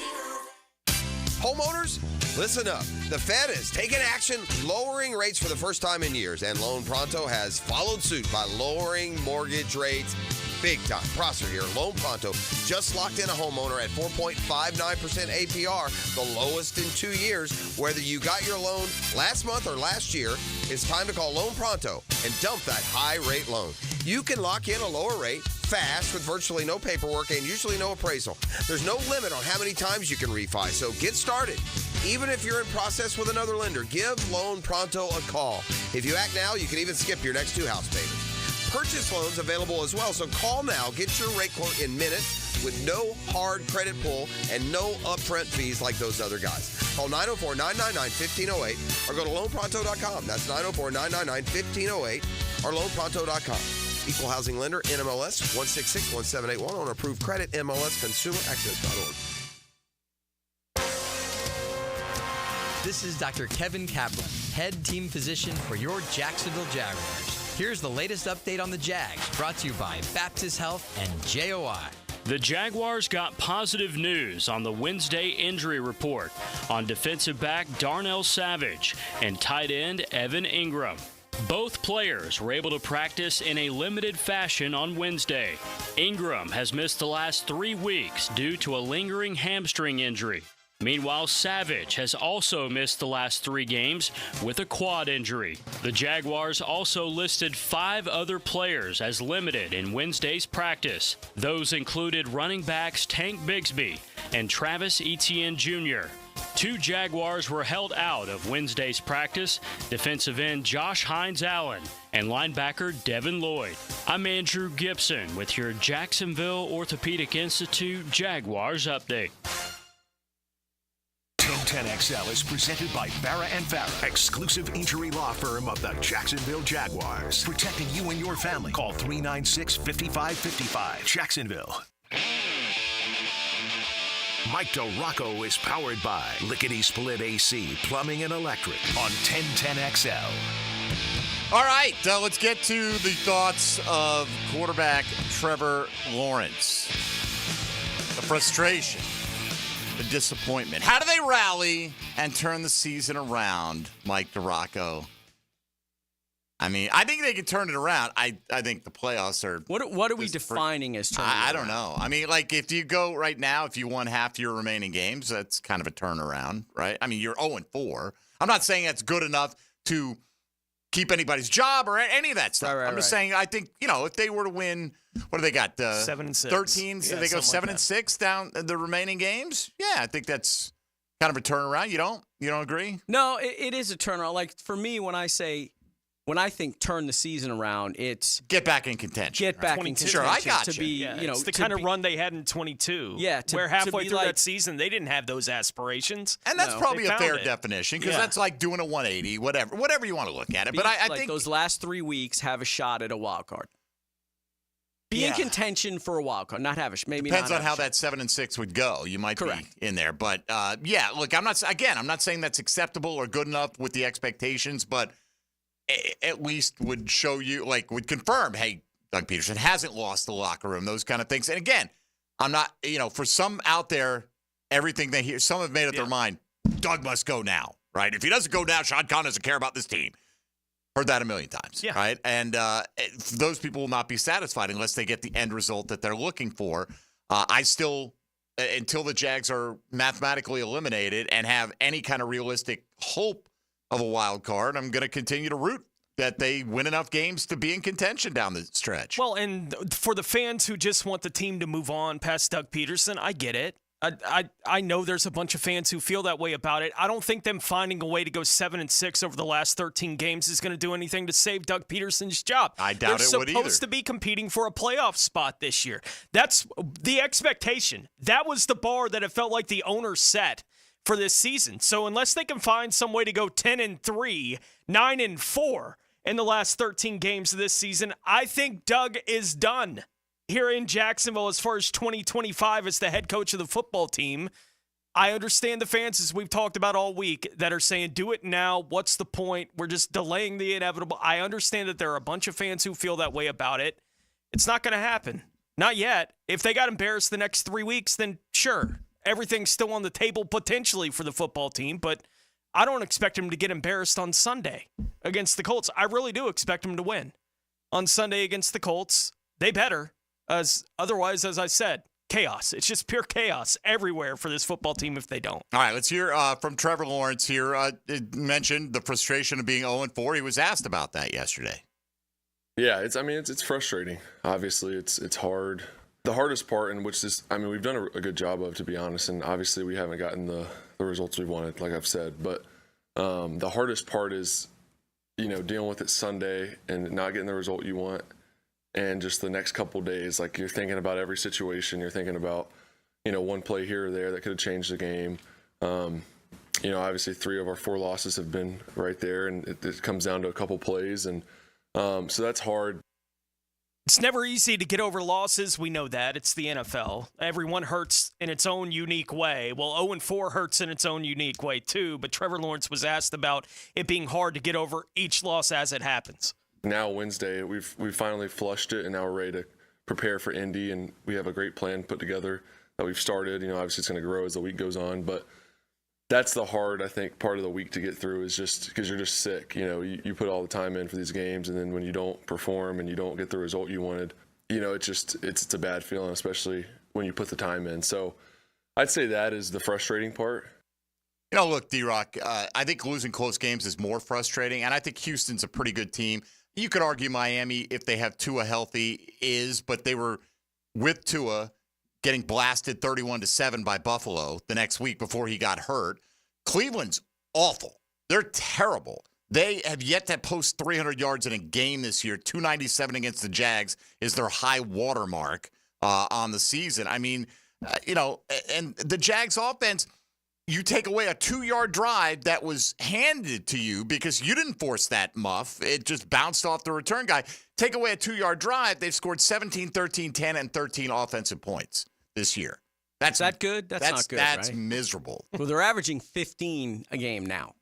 Homeowners, listen up. The Fed has taken action, lowering rates for the first time in years, and Loan Pronto has followed suit by lowering mortgage rates big time. Prosser here. Loan Pronto just locked in a homeowner at 4.59% APR, the lowest in 2 years. Whether you got your loan last month or last year, it's time to call Loan Pronto and dump that high-rate loan. You can lock in a lower rate fast with virtually no paperwork and usually no appraisal. There's no limit on how many times you can refi, so get started. Even if you're in process with another lender, give Loan Pronto a call. If you act now, you can even skip your next 2 house payments. Purchase loans available as well, so call now. Get your rate quote in minutes with no hard credit pull and no upfront fees like those other guys. Call 904-999-1508 or go to loanpronto.com. That's 904-999-1508 or loanpronto.com. Equal housing lender, NMLS 1661781 on approved credit, MLSconsumeraccess.org. This is Dr. Kevin Kaplan, head team physician for your Jacksonville Jaguars. Here's the latest update on the Jags, brought to you by Baptist Health and JOI. The Jaguars got positive news on the Wednesday injury report on defensive back Darnell Savage and tight end Evan Ingram. Both players were able to practice in a limited fashion on Wednesday. Ingram has missed the last 3 weeks due to a lingering hamstring injury. Meanwhile, Savage has also missed the last 3 games with a quad injury. The Jaguars also listed 5 other players as limited in Wednesday's practice. Those included running backs Tank Bigsby and Travis Etienne Jr. 2 Jaguars were held out of Wednesday's practice, defensive end Josh Hines-Allen and linebacker Devin Lloyd. I'm Andrew Gibson with your Jacksonville Orthopedic Institute Jaguars Update. 1010XL is presented by Farah & Farah, exclusive injury law firm of the Jacksonville Jaguars. Protecting you and your family. Call 396-5555. Jacksonville. Mike DeRocco is powered by Lickety Split AC, Plumbing and Electric on 1010XL. All right, let's get to the thoughts of quarterback Trevor Lawrence. The frustration, the disappointment. How do they rally and turn the season around, Mike DeRocco? I mean, I think they can turn it around. I think the playoffs are... What are we defining as turning I don't know. I mean, like, if you go right now, if you won half your remaining games, that's kind of a turnaround, right? I mean, you're 0-4. I'm not saying that's good enough to keep anybody's job or any of that stuff. I'm just saying, I think, if they were to win, what do they got? 7-6. 13, so they go 7-6 down the remaining games? Yeah, I think that's kind of a turnaround. You don't agree? No, it is a turnaround. Like, for me, when I think turn the season around, it's get back in contention. Get back in contention. Sure, I got to be, it's the kind of run they had in 22. Yeah, where halfway through that season they didn't have those aspirations. And that's probably a fair definition because that's like doing a 180, whatever you want to look at it. But I think those last 3 weeks have a shot at a wild card. Be in contention for a wild card, not have a maybe. Depends on how that 7-6 would go. You might be in there, but look, I'm not saying that's acceptable or good enough with the expectations, but at least would show you, would confirm, hey, Doug Peterson hasn't lost the locker room, those kind of things. And again, I'm not, for some out there, everything they hear, some have made up their mind, Doug must go now, right? If he doesn't go now, Sean Conn doesn't care about this team. Heard that a million times, right? And those people will not be satisfied unless they get the end result that they're looking for. I still, until the Jags are mathematically eliminated and have any kind of realistic hope of a wild card, I'm going to continue to root that they win enough games to be in contention down the stretch. Well, and for the fans who just want the team to move on past Doug Peterson, I get it. I know there's a bunch of fans who feel that way about it. I don't think them finding a way to go 7-6 over the last 13 games is going to do anything to save Doug Peterson's job. I doubt it would either. They're supposed to be competing for a playoff spot this year. That's the expectation. That was the bar that it felt like the owner set for this season. So unless they can find some way to go 10-3, 9-4 in the last 13 games of this season, I think Doug is done here in Jacksonville as far as 2025 as the head coach of the football team. I understand the fans, as we've talked about all week, that are saying, do it now. What's the point? We're just delaying the inevitable. I understand that there are a bunch of fans who feel that way about it. It's not going to happen. Not yet. If they got embarrassed the next 3 weeks, then sure, everything's still on the table potentially for the football team, but I don't expect them to get embarrassed on Sunday against the Colts. I really do expect them to win on Sunday against the Colts. They better. Otherwise, as I said, chaos. It's just pure chaos everywhere for this football team if they don't. All right, let's hear from Trevor Lawrence here. It mentioned the frustration of being 0-4. He was asked about that yesterday. Yeah, it's frustrating. Obviously, it's hard. The hardest part, and which is, we've done a good job of, to be honest, and obviously we haven't gotten the results we wanted, like I've said. But the hardest part is, dealing with it Sunday and not getting the result you want. And just the next couple of days, like you're thinking about every situation. You're thinking about, one play here or there that could have changed the game. Obviously 3 of our 4 losses have been right there, and it comes down to a couple plays. And so that's hard. It's never easy to get over losses. We know that. It's the NFL. Everyone hurts in its own unique way. Well, 0-4 hurts in its own unique way, too. But Trevor Lawrence was asked about it being hard to get over each loss as it happens. Now Wednesday, we've finally flushed it, and now we're ready to prepare for Indy, and we have a great plan put together that we've started. Obviously it's going to grow as the week goes on, but that's the hard, I think, part of the week to get through is just because you're just sick. You put all the time in for these games, and then when you don't perform and you don't get the result you wanted, it's a bad feeling, especially when you put the time in. So I'd say that is the frustrating part. Look, D-Rock, I think losing close games is more frustrating, and I think Houston's a pretty good team. You could argue Miami, if they have Tua healthy, but they were with Tua getting blasted 31-7 by Buffalo the next week before he got hurt. Cleveland's awful. They're terrible. They have yet to post 300 yards in a game this year. 297 against the Jags is their high watermark on the season. And the Jags offense, you take away a 2-yard drive that was handed to you because you didn't force that muff. It just bounced off the return guy. Take away a 2-yard drive, they've scored 17, 13, 10, and 13 offensive points this year. Is that good? That's not good, That's right? miserable. Well, they're averaging 15 a game now.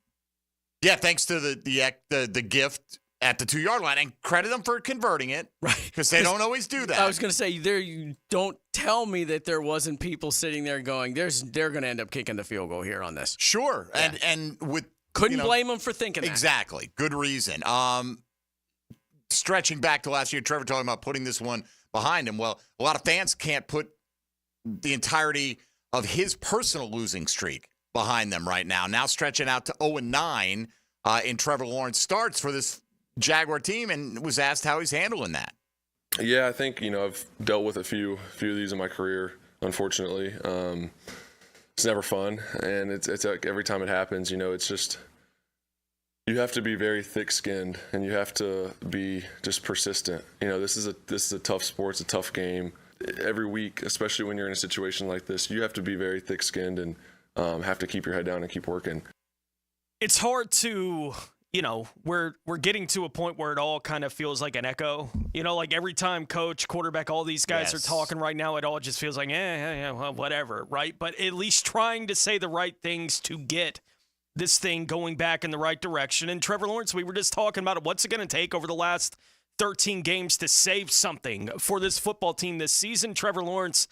Yeah, thanks to the gift at the 2-yard line, and credit them for converting it, right? Because they don't always do that. I was going to say, you don't tell me that there wasn't people sitting there going, they're going to end up kicking the field goal here on this. Sure, yeah. and with couldn't blame them for thinking that. Exactly, good reason. Stretching back to last year, Trevor talking about putting this one behind him. Well, a lot of fans can't put the entirety of his personal losing streak behind them right now. Now stretching out to 0-9 in Trevor Lawrence starts for this Jaguar team, and was asked how he's handling that. Yeah, I think, I've dealt with a few of these in my career, unfortunately. It's never fun, and it's like every time it happens, it's just you have to be very thick-skinned, and you have to be just persistent. This is a tough sport, it's a tough game. Every week, especially when you're in a situation like this, you have to be very thick-skinned and have to keep your head down and keep working. It's hard to... we're getting to a point where it all kind of feels like an echo. Like every time coach, quarterback, all these guys are talking right now, it all just feels like, well, whatever, right? But at least trying to say the right things to get this thing going back in the right direction. And Trevor Lawrence, we were just talking about it. What's it going to take over the last 13 games to save something for this football team this season? Trevor Lawrence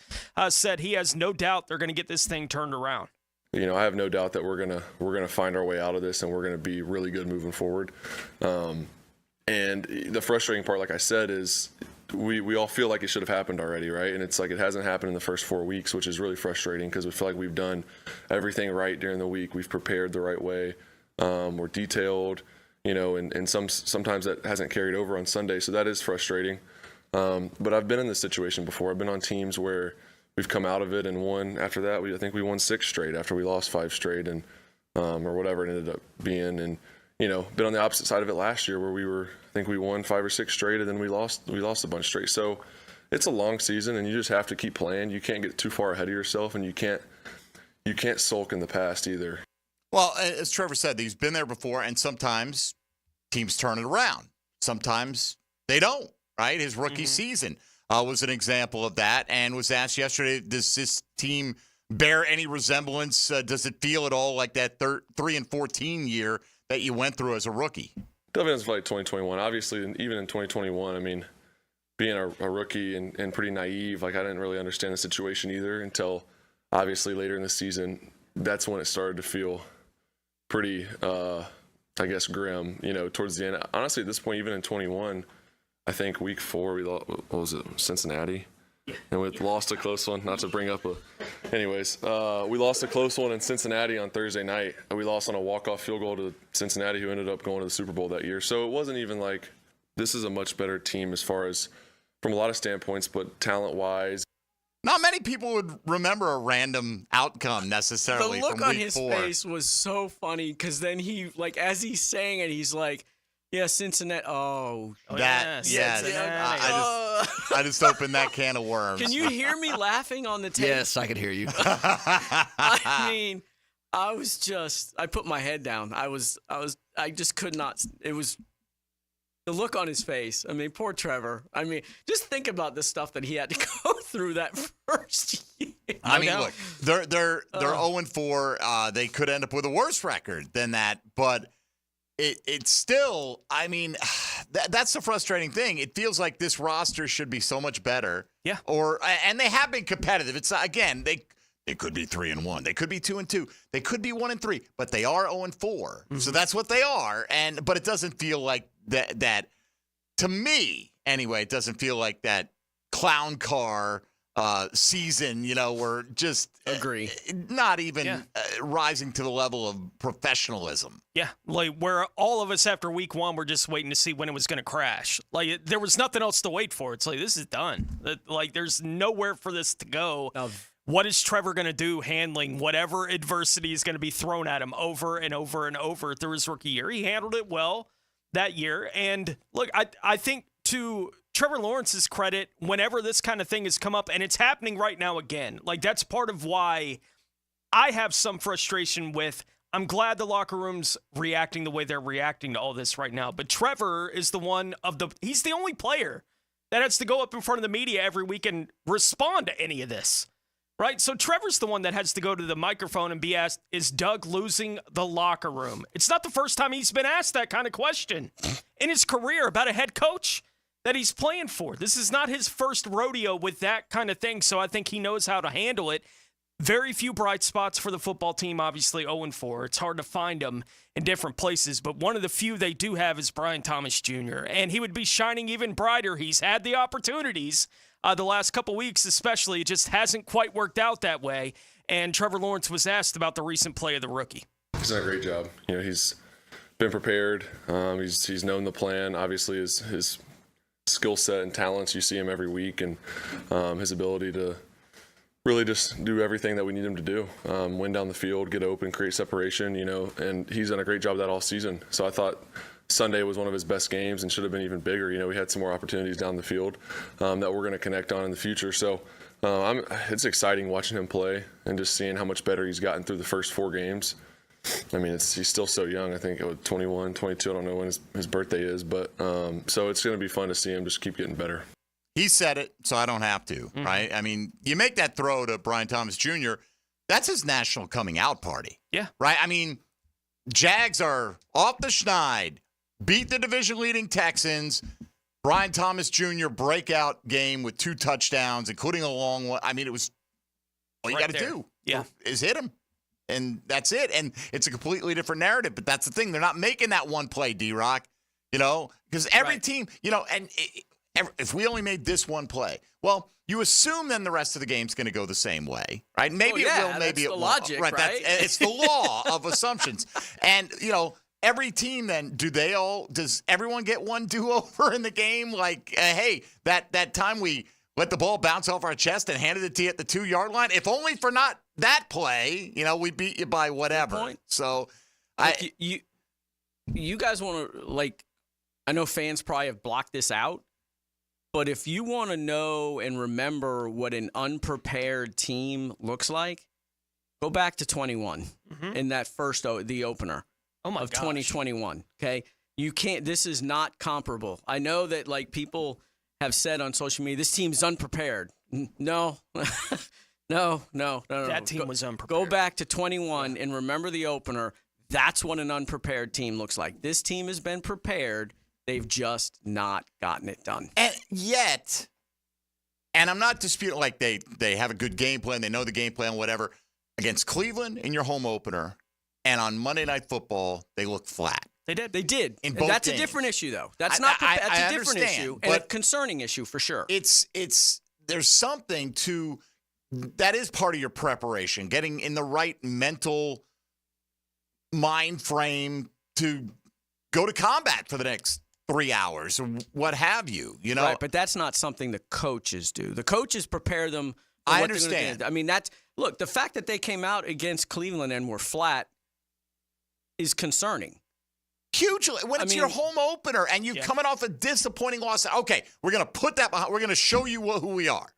said he has no doubt they're going to get this thing turned around. I have no doubt that we're gonna find our way out of this, and we're gonna be really good moving forward. And the frustrating part, like I said, is we all feel like it should have happened already, right? And it's like it hasn't happened in the first 4 weeks, which is really frustrating because we feel like we've done everything right during the week. We've prepared the right way. We're detailed, and sometimes that hasn't carried over on Sunday, so that is frustrating. But I've been in this situation before. I've been on teams where we've come out of it and won after that. I think we won 6 straight after we lost 5 straight and or whatever it ended up being. And, been on the opposite side of it last year where I think we won 5 or 6 straight and then we lost a bunch straight. So it's a long season and you just have to keep playing. You can't get too far ahead of yourself and you can't sulk in the past either. Well, as Trevor said, he's been there before, and sometimes teams turn it around. Sometimes they don't, right? His rookie season was an example of that, and was asked yesterday, does this team bear any resemblance? Does it feel at all like that 3-14 year that you went through as a rookie? Definitely doesn't feel like 2021. Obviously, even in 2021, I mean, being a rookie and pretty naive, like I didn't really understand the situation either until obviously later in the season. That's when it started to feel pretty, I guess, grim, towards the end. Honestly, at this point, even in 21, I think week 4, we lost, what was it, Cincinnati? And we lost a close one, not to bring up anyways, we lost a close one in Cincinnati on Thursday night. We lost on a walk-off field goal to Cincinnati, who ended up going to the Super Bowl that year. So it wasn't even like this is a much better team as far as from a lot of standpoints, but talent-wise. Not many people would remember a random outcome necessarily. The look from on week his 4. face was so funny because then he, as he's saying it, he's like, yeah, Cincinnati. Yes. I just opened that can of worms. Can you hear me laughing on the tape? Yes, I can hear you. I mean, I put my head down. I just could not. It was the look on his face. I mean, poor Trevor. I mean, just think about the stuff that he had to go through that first year. I mean, look, they're 0-4. They could end up with a worse record than that, but it's still. I mean, that's the frustrating thing. It feels like this roster should be so much better. Yeah. And they have been competitive. It's again they could be 3-1. They could be 2-2. They could be 1-3. But they are 0-4. So that's what they are. But it doesn't feel like that. To me, anyway, it doesn't feel like that clown car season. We're just not even rising to the level of professionalism. Yeah, like where all of us after week 1 were just waiting to see when it was going to crash. Like there was nothing else to wait for. It's like this is done. Like there's nowhere for this to go. What is Trevor going to do handling whatever adversity is going to be thrown at him over and over and over through his rookie year? He handled it well that year. And look, I think to Trevor Lawrence's credit, whenever this kind of thing has come up, and it's happening right now again, like that's part of why I have some frustration with, I'm glad the locker room's reacting the way they're reacting to all this right now. But Trevor is he's the only player that has to go up in front of the media every week and respond to any of this. Right? So Trevor's the one that has to go to the microphone and be asked, is Doug losing the locker room? It's not the first time he's been asked that kind of question in his career about a head coach that he's playing for. This is not his first rodeo with that kind of thing, so I think he knows how to handle it. Very few bright spots for the football team, obviously 0-4. It's hard to find them in different places, but one of the few they do have is Brian Thomas Jr., and he would be shining even brighter. He's had the opportunities the last couple weeks especially. It just hasn't quite worked out that way. And Trevor Lawrence was asked about the recent play of the rookie. He's done a great job. He's been prepared. He's known the plan. Obviously, his skill set and talents, you see him every week, and his ability to really just do everything that we need him to do. Win down the field, get open, create separation, and he's done a great job of that all season. So I thought Sunday was one of his best games and should have been even bigger. We had some more opportunities down the field that we're going to connect on in the future. So it's exciting watching him play and just seeing how much better he's gotten through the first 4 games. I mean, he's still so young. I think 21, 22. I don't know when his birthday is, but so it's going to be fun to see him just keep getting better. He said it, so I don't have to, right? I mean, you make that throw to Brian Thomas Jr., that's his national coming out party. Yeah. Right? I mean, Jags are off the schneid, beat the division-leading Texans. Brian Thomas Jr. breakout game with 2 touchdowns, including a long one. I mean, it was all you got to do is hit him, and that's it. And it's a completely different narrative, but that's the thing. They're not making that one play, D-Rock, because every team, if we only made this one play, well, you assume then the rest of the game's going to go the same way, right? Maybe it will, maybe it won't. Logic, right? It's the law of assumptions. And, every team then, does everyone get one do-over in the game? Like, hey, that time we let the ball bounce off our chest and handed it to you at the 2-yard line. If only for not that play, we beat you by whatever. So you guys want to, I know fans probably have blocked this out, but if you want to know and remember what an unprepared team looks like, go back to 21 in that the opener of 2021. Okay, you can't. This is not comparable. I know that people have said on social media, this team's unprepared. No, no. That team was unprepared. Go back to 21 and remember the opener. That's what an unprepared team looks like. This team has been prepared. They've just not gotten it done. And yet, and I'm not disputing, they have a good game plan. They know the game plan, whatever. Against Cleveland in your home opener, and on Monday Night Football, they look flat. They did. In both that's games. A different issue, though. That's that's a different issue and a concerning issue for sure. There's something to that is part of your preparation, getting in the right mental mind frame to go to combat for the next 3 hours or what have you. Right, but that's not something the coaches do. The coaches prepare them. I understand. I mean, look, the fact that they came out against Cleveland and were flat is concerning. Hugely. When it's your home opener and you're coming off a disappointing loss, okay, we're going to put that behind. We're going to show you who we are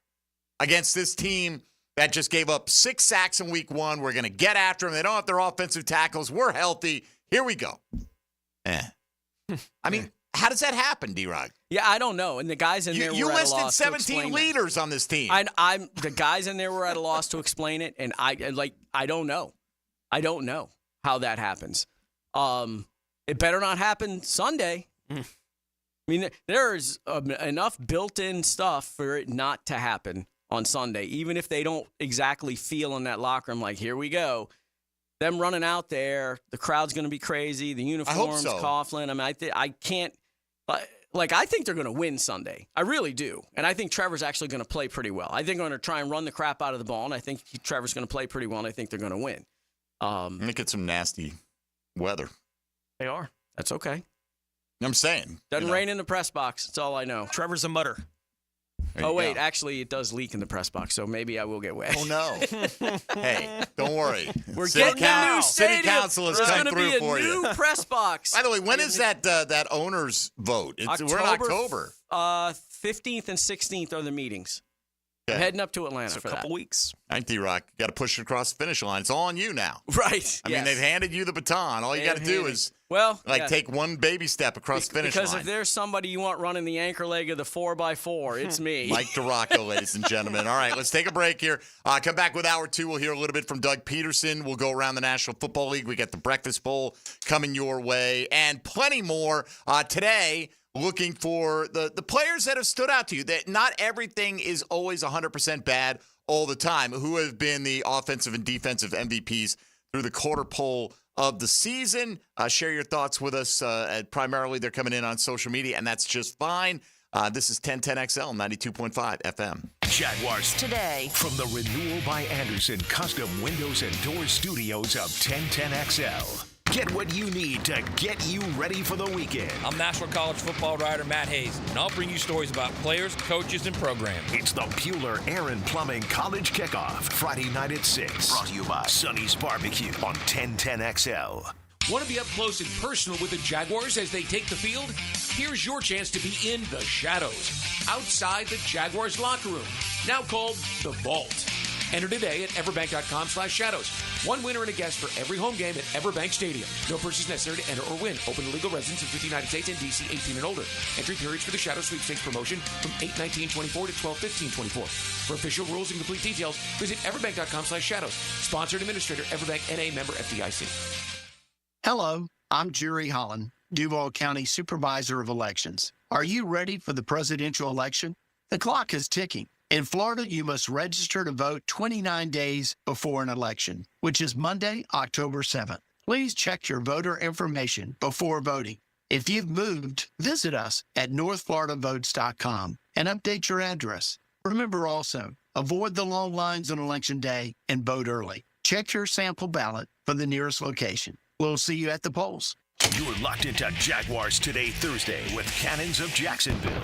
against this team that just gave up 6 sacks in week 1. We're going to get after them. They don't have their offensive tackles. We're healthy. Here we go. I mean, how does that happen, D-Rod? Yeah, I don't know. And the guys in there were at a loss to explain it. You listed 17 leaders on this team. The guys in there were at a loss to explain it, and I don't know. I don't know how that happens. It better not happen Sunday. I mean, there's enough built-in stuff for it not to happen on Sunday, even if they don't exactly feel in that locker room like, here we go. Them running out there, the crowd's going to be crazy. The uniforms, Coughlin. I mean, I can't. I think they're going to win Sunday. I really do. And I think Trevor's actually going to play pretty well. I think they're going to try and run the crap out of the ball, and I think Trevor's going to play pretty well, and I think they're going to win. They get some nasty weather. They are. That's okay. I'm saying. Doesn't rain in the press box. That's all I know. Trevor's a mutter. Wait, actually, it does leak in the press box, so maybe I will get wet. Oh, no. Hey, don't worry. We're getting a new stadium. City Council has come through for you. There's going to be a new press box. By the way, when is that owner's vote? We're in October. 15th and 16th are the meetings. Okay. I'm heading up to Atlanta for a couple weeks. I think D-Rock, got to push it across the finish line. It's all on you now. Right. I mean, they've handed you the baton. All you got to do is take one baby step across the finish line. Because if there's somebody you want running the anchor leg of the 4x4, it's me. Mike DiRocco, ladies and gentlemen. All right, let's take a break here. Come back with Hour 2. We'll hear a little bit from Doug Peterson. We'll go around the National Football League. We got the Breakfast Bowl coming your way and plenty more today. Looking for the players that have stood out to you, that not everything is always 100% bad all the time, who have been the offensive and defensive MVPs through the quarter poll of the season. Share your thoughts with us. Primarily, they're coming in on social media, and that's just fine. This is 1010XL, 92.5 FM. Jaguars Today. From the Renewal by Anderson Custom Windows and Doors Studios of 1010XL. Get what you need to get you ready for the weekend. I'm National College football writer Matt Hayes, and I'll bring you stories about players, coaches, and programs. It's the Bueller Aaron Plumbing College Kickoff, Friday night at 6. Brought to you by Sonny's Barbecue on 1010XL. Want to be up close and personal with the Jaguars as they take the field? Here's your chance to be in the shadows, outside the Jaguars locker room, now called the Vault. Enter today at everbank.com/shadows. One winner and a guest for every home game at Everbank Stadium. No purchase necessary to enter or win. Open to legal residents in 50 United States and D.C. 18 and older. Entry periods for the Shadow Sweepstakes promotion from 8/19/24 to 12/15/24. For official rules and complete details, visit everbank.com/shadows. Sponsored administrator, Everbank NA, member FDIC. Hello, I'm Jerry Holland, Duval County Supervisor of Elections. Are you ready for the presidential election? The clock is ticking. In Florida, you must register to vote 29 days before an election, which is Monday, October 7th. Please check your voter information before voting. If you've moved, visit us at northfloridavotes.com and update your address. Remember also, avoid the long lines on Election Day and vote early. Check your sample ballot for the nearest location. We'll see you at the polls. You're locked into Jaguars Today Thursday with Cannons of Jacksonville.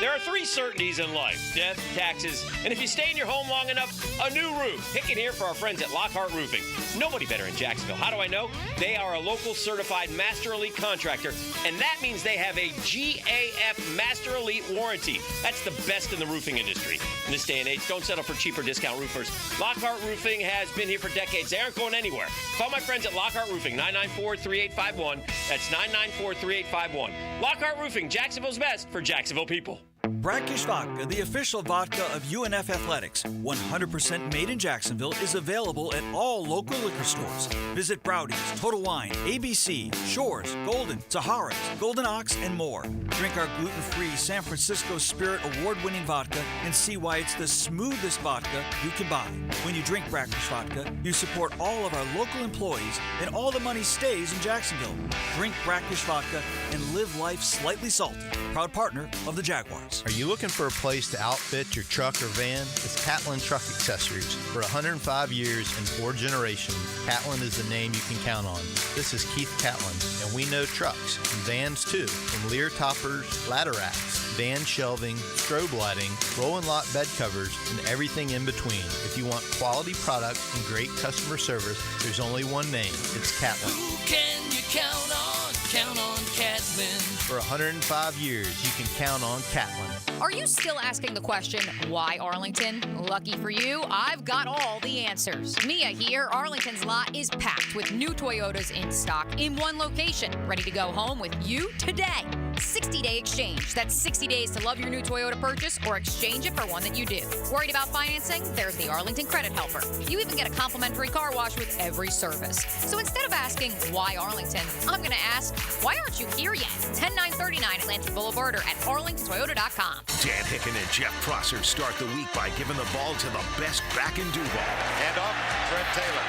There are 3 certainties in life: death, taxes, and if you stay in your home long enough, a new roof. Pick it here for our friends at Lockhart Roofing. Nobody better in Jacksonville. How do I know? They are a local certified Master Elite contractor, and that means they have a GAF Master Elite warranty. That's the best in the roofing industry. In this day and age, don't settle for cheaper discount roofers. Lockhart Roofing has been here for decades. They aren't going anywhere. Call my friends at Lockhart Roofing, 994-3851. That's 994-3851. Lockhart Roofing, Jacksonville's best for Jacksonville people. Brackish Vodka, the official vodka of UNF Athletics, 100% made in Jacksonville, is available at all local liquor stores. Visit Browdy's, Total Wine, ABC, Shores, Golden, Sahara's, Golden Ox, and more. Drink our gluten-free San Francisco Spirit award-winning vodka and see why it's the smoothest vodka you can buy. When you drink Brackish Vodka, you support all of our local employees, and all the money stays in Jacksonville. Drink Brackish Vodka and live life slightly salty. Proud partner of the Jaguars. Are you looking for a place to outfit your truck or van? It's Catlin Truck Accessories. For 105 years and 4 generations, Catlin is the name you can count on. This is Keith Catlin, and we know trucks and vans too, from Lear toppers, ladder racks, van shelving, strobe lighting, roll and lock bed covers, and everything in between. If you want quality products and great customer service, there's only one name. It's Catlin. Who can you count on? Count on Catlin. For 105 years, you can count on Catlin. Are you still asking the question, why Arlington? Lucky for you, I've got all the answers. Mia here. Arlington's lot is packed with new Toyotas in stock in one location, ready to go home with you today. 60-day exchange. That's 60 days to love your new Toyota purchase or exchange it for one that you do. Worried about financing? There's the Arlington Credit Helper. You even get a complimentary car wash with every service. So instead of asking, why Arlington? I'm going to ask, why aren't you here yet? 10939 Atlantic Boulevard or at arlingtontoyota.com. Dan Hicken and Jeff Prosser start the week by giving the ball to the best back in Duval. And off, Fred Taylor.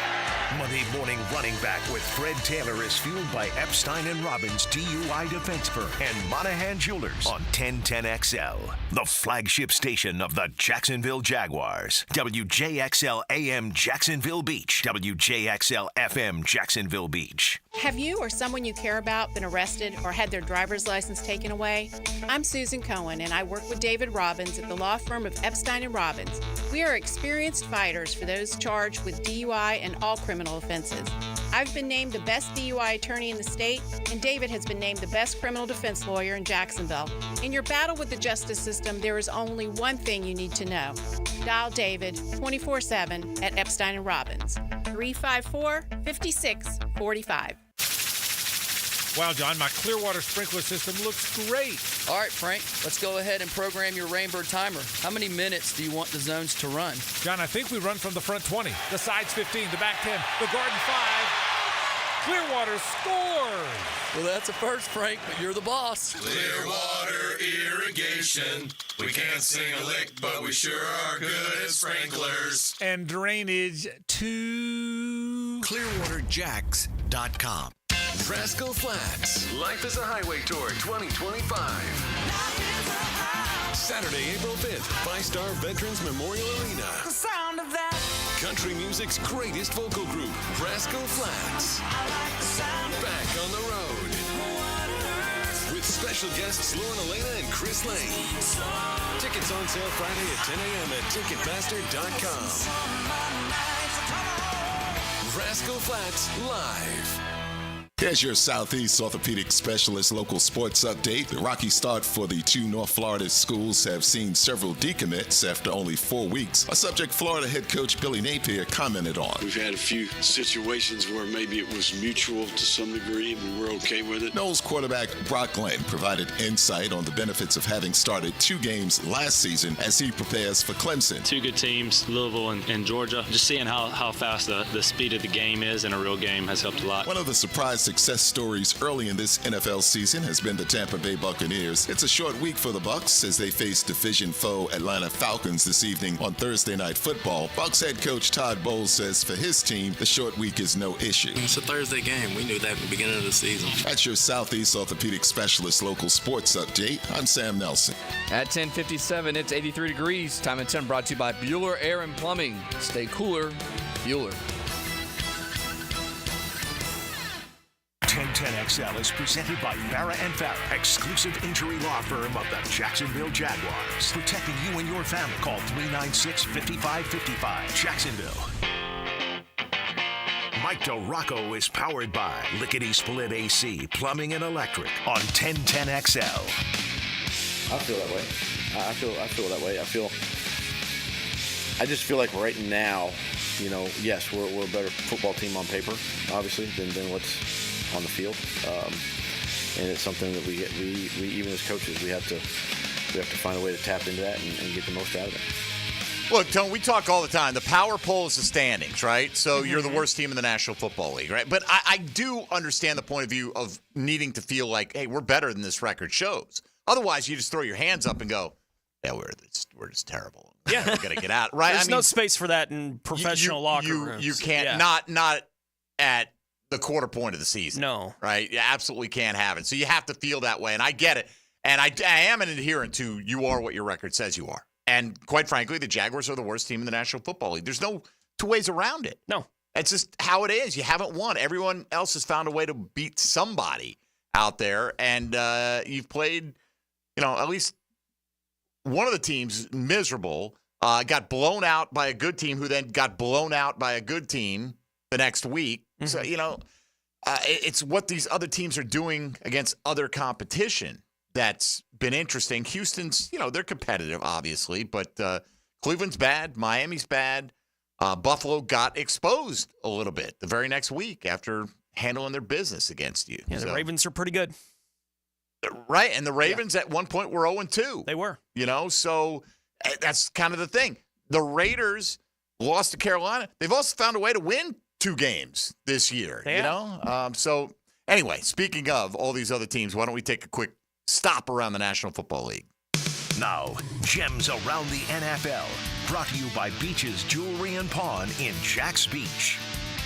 Monday morning running back with Fred Taylor is fueled by Epstein & Robbins DUI Defense Firm and Monahan Jewelers on 1010XL, the flagship station of the Jacksonville Jaguars. WJXL AM Jacksonville Beach, WJXL FM Jacksonville Beach. Have you or someone you care about been arrested or had their driver's license taken away? I'm Susan Cohen, and I work with David Robbins at the law firm of Epstein & Robbins. We are experienced fighters for those charged with DUI and all criminal offenses. I've been named the best DUI attorney in the state, and David has been named the best criminal defense lawyer in Jacksonville. In your battle with the justice system, there is only one thing you need to know. Dial David 24/7 at Epstein & Robbins, 354-5645. Wow, John, my Clearwater sprinkler system looks great. All right, Frank, let's go ahead and program your Rainbird timer. How many minutes do you want the zones to run? John, I think we run from the front 20, the sides 15, the back 10, the garden 5. Clearwater scores! Well, that's a first, Frank, but you're the boss. Clearwater irrigation. We can't sing a lick, but we sure are good at sprinklers. And drainage to ClearwaterJacks.com. Rascal Flats. Life is a Highway Tour 2025. Saturday, April 5th, 5-Star Veterans Memorial Arena. The sound of that. Country music's greatest vocal group, Rascal Flats. Back on the road. With special guests Lauren Elena and Chris Lane. Tickets on sale Friday at 10 a.m. at Ticketmaster.com. Rascal Flats Live. Here's your Southeast Orthopedic Specialist local sports update. The rocky start for the 2 North Florida schools have seen several decommits after only 4 weeks, a subject Florida head coach Billy Napier commented on. We've had a few situations where maybe it was mutual to some degree and we were okay with it. Knowles quarterback Brock Glenn provided insight on the benefits of having started 2 games last season as he prepares for Clemson. 2 good teams, Louisville and Georgia. Just seeing how fast the speed of the game is in a real game has helped a lot. One of the surprise success stories early in this NFL season has been the Tampa Bay Buccaneers. It's a short week for the Bucs as they face division foe Atlanta Falcons this evening on Thursday Night Football. Bucs head coach Todd Bowles says for his team, the short week is no issue. It's a Thursday game. We knew that at the beginning of the season. That's your Southeast Orthopedic Specialist local sports update. I'm Sam Nelson. At 10:57, it's 83 degrees. Time and 10 brought to you by Bueller Air and Plumbing. Stay cooler, Bueller. 1010 1010XL is presented by Farrah & Farrah, exclusive injury law firm of the Jacksonville Jaguars. Protecting you and your family. Call 396-5555. Jacksonville. Mike DeRocco is powered by Lickety Split AC, Plumbing and Electric on 1010XL. I feel that way. I feel that way. I just feel like right now, yes, we're a better football team on paper, obviously, than what's on the field, and it's something that we even as coaches we have to find a way to tap into that and get the most out of it. Look, Tone, we talk all the time. The power poll is the standings, right? So you're the worst team in the National Football League, right? But I do understand the point of view of needing to feel like, hey, we're better than this record shows. Otherwise, you just throw your hands up and go, yeah, we're just terrible. Yeah. We're going to get out. Right? There's no space for that in professional locker rooms. You can't, not at the quarter point of the season. No. Right? You absolutely can't have it. So you have to feel that way, and I get it. And I am an adherent to you are what your record says you are. And quite frankly, the Jaguars are the worst team in the National Football League. There's no two ways around it. No. It's just how it is. You haven't won. Everyone else has found a way to beat somebody out there. And you've played, at least one of the teams miserable, got blown out by a good team who then got blown out by a good team the next week. Mm-hmm. So, it's what these other teams are doing against other competition that's been interesting. Houston's, they're competitive, obviously, but Cleveland's bad. Miami's bad. Buffalo got exposed a little bit the very next week after handling their business against you. Yeah, the Ravens are pretty good. Right, and the Ravens at one point were 0-2. They were. So that's kind of the thing. The Raiders lost to Carolina. They've also found a way to win 2 games this year, So anyway, speaking of all these other teams, why don't we take a quick stop around the National Football League? Now, Gems Around the NFL, brought to you by Beach's Jewelry and Pawn in Jax Beach.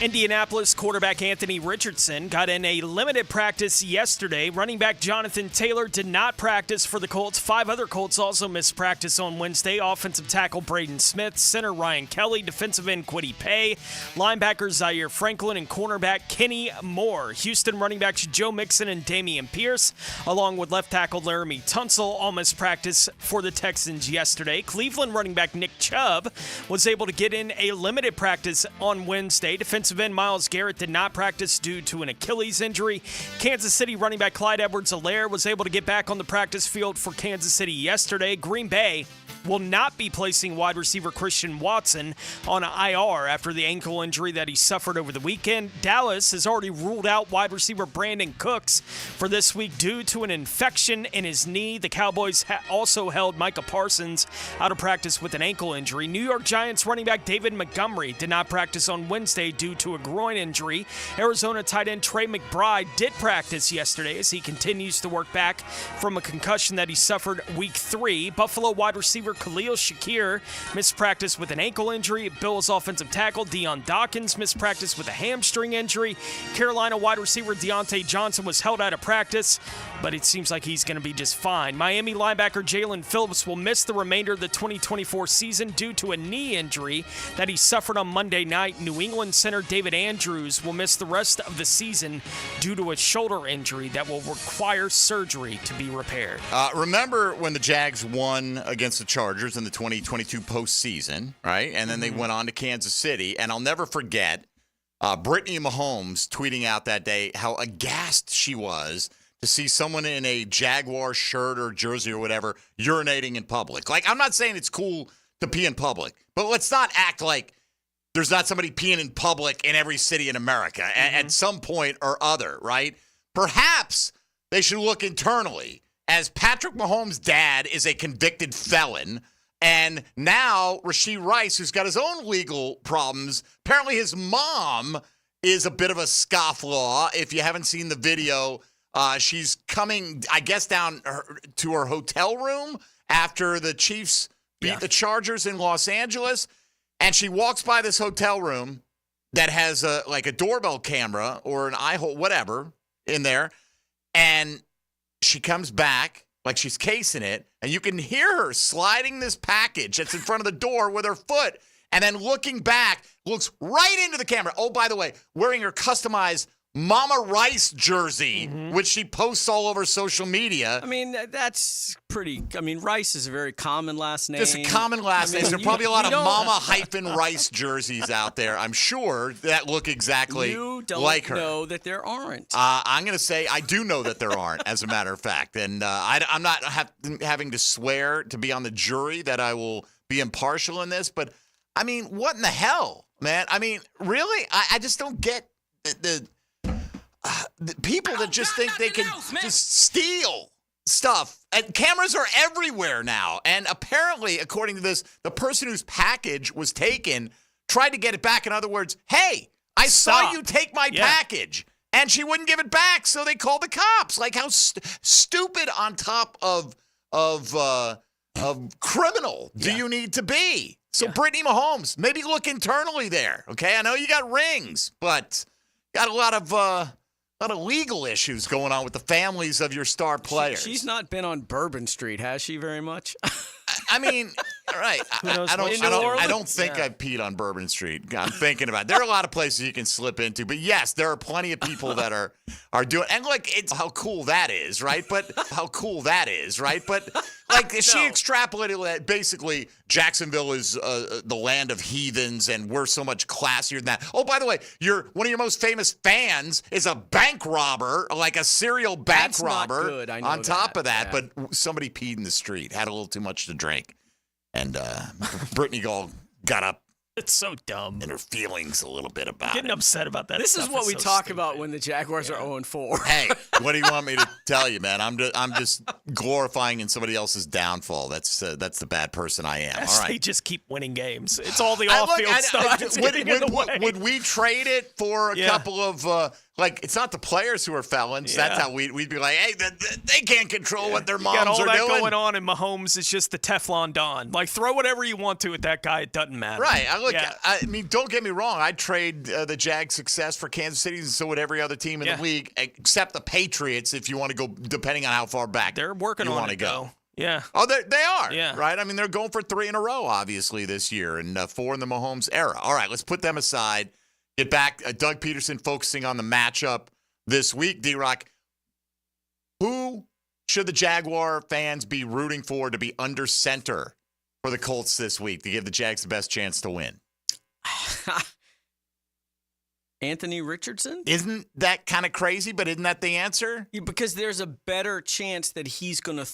Indianapolis quarterback Anthony Richardson got in a limited practice yesterday. Running back Jonathan Taylor did not practice for the Colts. 5 other Colts also missed practice on Wednesday. Offensive tackle Braden Smith, center Ryan Kelly, defensive end Kwity Paye, linebacker Zaire Franklin, and cornerback Kenny Moore. Houston running backs Joe Mixon and Dameon Pierce, along with left tackle Laramie Tunsil, all missed practice for the Texans yesterday. Cleveland running back Nick Chubb was able to get in a limited practice on Wednesday. Defensive end Myles Garrett did not practice due to an Achilles injury. Kansas City running back Clyde Edwards-Helaire was able to get back on the practice field for Kansas City yesterday. Green Bay will not be placing wide receiver Christian Watson on IR after the ankle injury that he suffered over the weekend. Dallas has already ruled out wide receiver Brandon Cooks for this week due to an infection in his knee. The Cowboys also held Micah Parsons out of practice with an ankle injury. New York Giants running back David Montgomery did not practice on Wednesday due to a groin injury. Arizona tight end Trey McBride did practice yesterday as he continues to work back from a concussion that he suffered week 3. Buffalo wide receiver Khalil Shakir missed practice with an ankle injury. Bills offensive tackle Deion Dawkins missed practice with a hamstring injury. Carolina wide receiver Deontay Johnson was held out of practice, but it seems like he's going to be just fine. Miami linebacker Jalen Phillips will miss the remainder of the 2024 season due to a knee injury that he suffered on Monday night. New England center David Andrews will miss the rest of the season due to a shoulder injury that will require surgery to be repaired. Remember when the Jags won against the Chargers in the 2022 postseason, right? And then they went on to Kansas City. And I'll never forget Brittany Mahomes tweeting out that day how aghast she was to see someone in a Jaguar shirt or jersey or whatever urinating in public. Like, I'm not saying it's cool to pee in public, but let's not act like there's not somebody peeing in public in every city in America at some point or other, right? Perhaps they should look internally, as Patrick Mahomes' dad is a convicted felon, and now Rashee Rice, who's got his own legal problems, apparently his mom is a bit of a scofflaw. If you haven't seen the video, she's coming, I guess, down to her hotel room after the Chiefs beat the Chargers in Los Angeles. And she walks by this hotel room that has a doorbell camera or an eye hole, whatever, in there. And she comes back like she's casing it. And you can hear her sliding this package that's in front of the door with her foot. And then looking back, looks right into the camera. Oh, by the way, wearing her customized Mama Rice jersey, which she posts all over social media. I mean, that's pretty. I mean, Rice is a very common last name. Just a common last name. There are probably a lot of Mama-Rice jerseys out there, I'm sure, that look exactly like her. You don't know that there aren't. I'm going to say I do know that there aren't, as a matter of fact. And I'm not having to swear to be on the jury that I will be impartial in this. But, I mean, what in the hell, man? I mean, really? I just don't get the people that just think they can just steal stuff. And cameras are everywhere now. And apparently, according to this, the person whose package was taken tried to get it back. In other words, hey, I saw you take my package. And she wouldn't give it back, so they called the cops. Like, how stupid on top of criminal do you need to be? So Brittany Mahomes, maybe look internally there, okay? I know you got rings, but got a lot of legal issues going on with the families of your star players. She's not been on Bourbon Street, has she, very much? I mean, all right. I don't think I peed on Bourbon Street. I'm thinking about it. There are a lot of places you can slip into, but yes, there are plenty of people that are doing. And like, it's how cool that is, right? But like, she extrapolated that basically Jacksonville is the land of heathens, and we're so much classier than that. Oh, by the way, one of your most famous fans is a bank robber, like a serial bank robber. Not good. I know on top of that, yeah. but somebody peed in the street, had a little too much to drink, and Brittany got up. It's so dumb. And her feelings a little bit about Getting upset about that. This is what we talk about when the Jaguars are 0-4. Hey, what do you want me to tell you, man? I'm just glorifying in somebody else's downfall. That's the bad person I am. All right. They just keep winning games. It's all the off-field stuff that's getting in the way. Would we trade it for a couple of it's not the players who are felons. Yeah. That's how we'd be like, hey, they can't control what their moms are doing. You got all that doing. going on, and Mahomes is just the Teflon Don. Like, throw whatever you want to at that guy. It doesn't matter. Right. I mean, don't get me wrong. I'd trade the Jags' success for Kansas City, and so would every other team in the league, except the Patriots, if you want to go, depending on how far back they're working you on want to it, go. though. Yeah. Oh, they are. Yeah. Right? I mean, they're going for 3 in a row, obviously, this year, and 4 in the Mahomes era. All right, let's put them aside. Get back. Doug Peterson focusing on the matchup this week. D-Rock, who should the Jaguar fans be rooting for to be under center for the Colts this week to give the Jags the best chance to win? Anthony Richardson? Isn't that kind of crazy, but isn't that the answer? Yeah, because there's a better chance that he's going to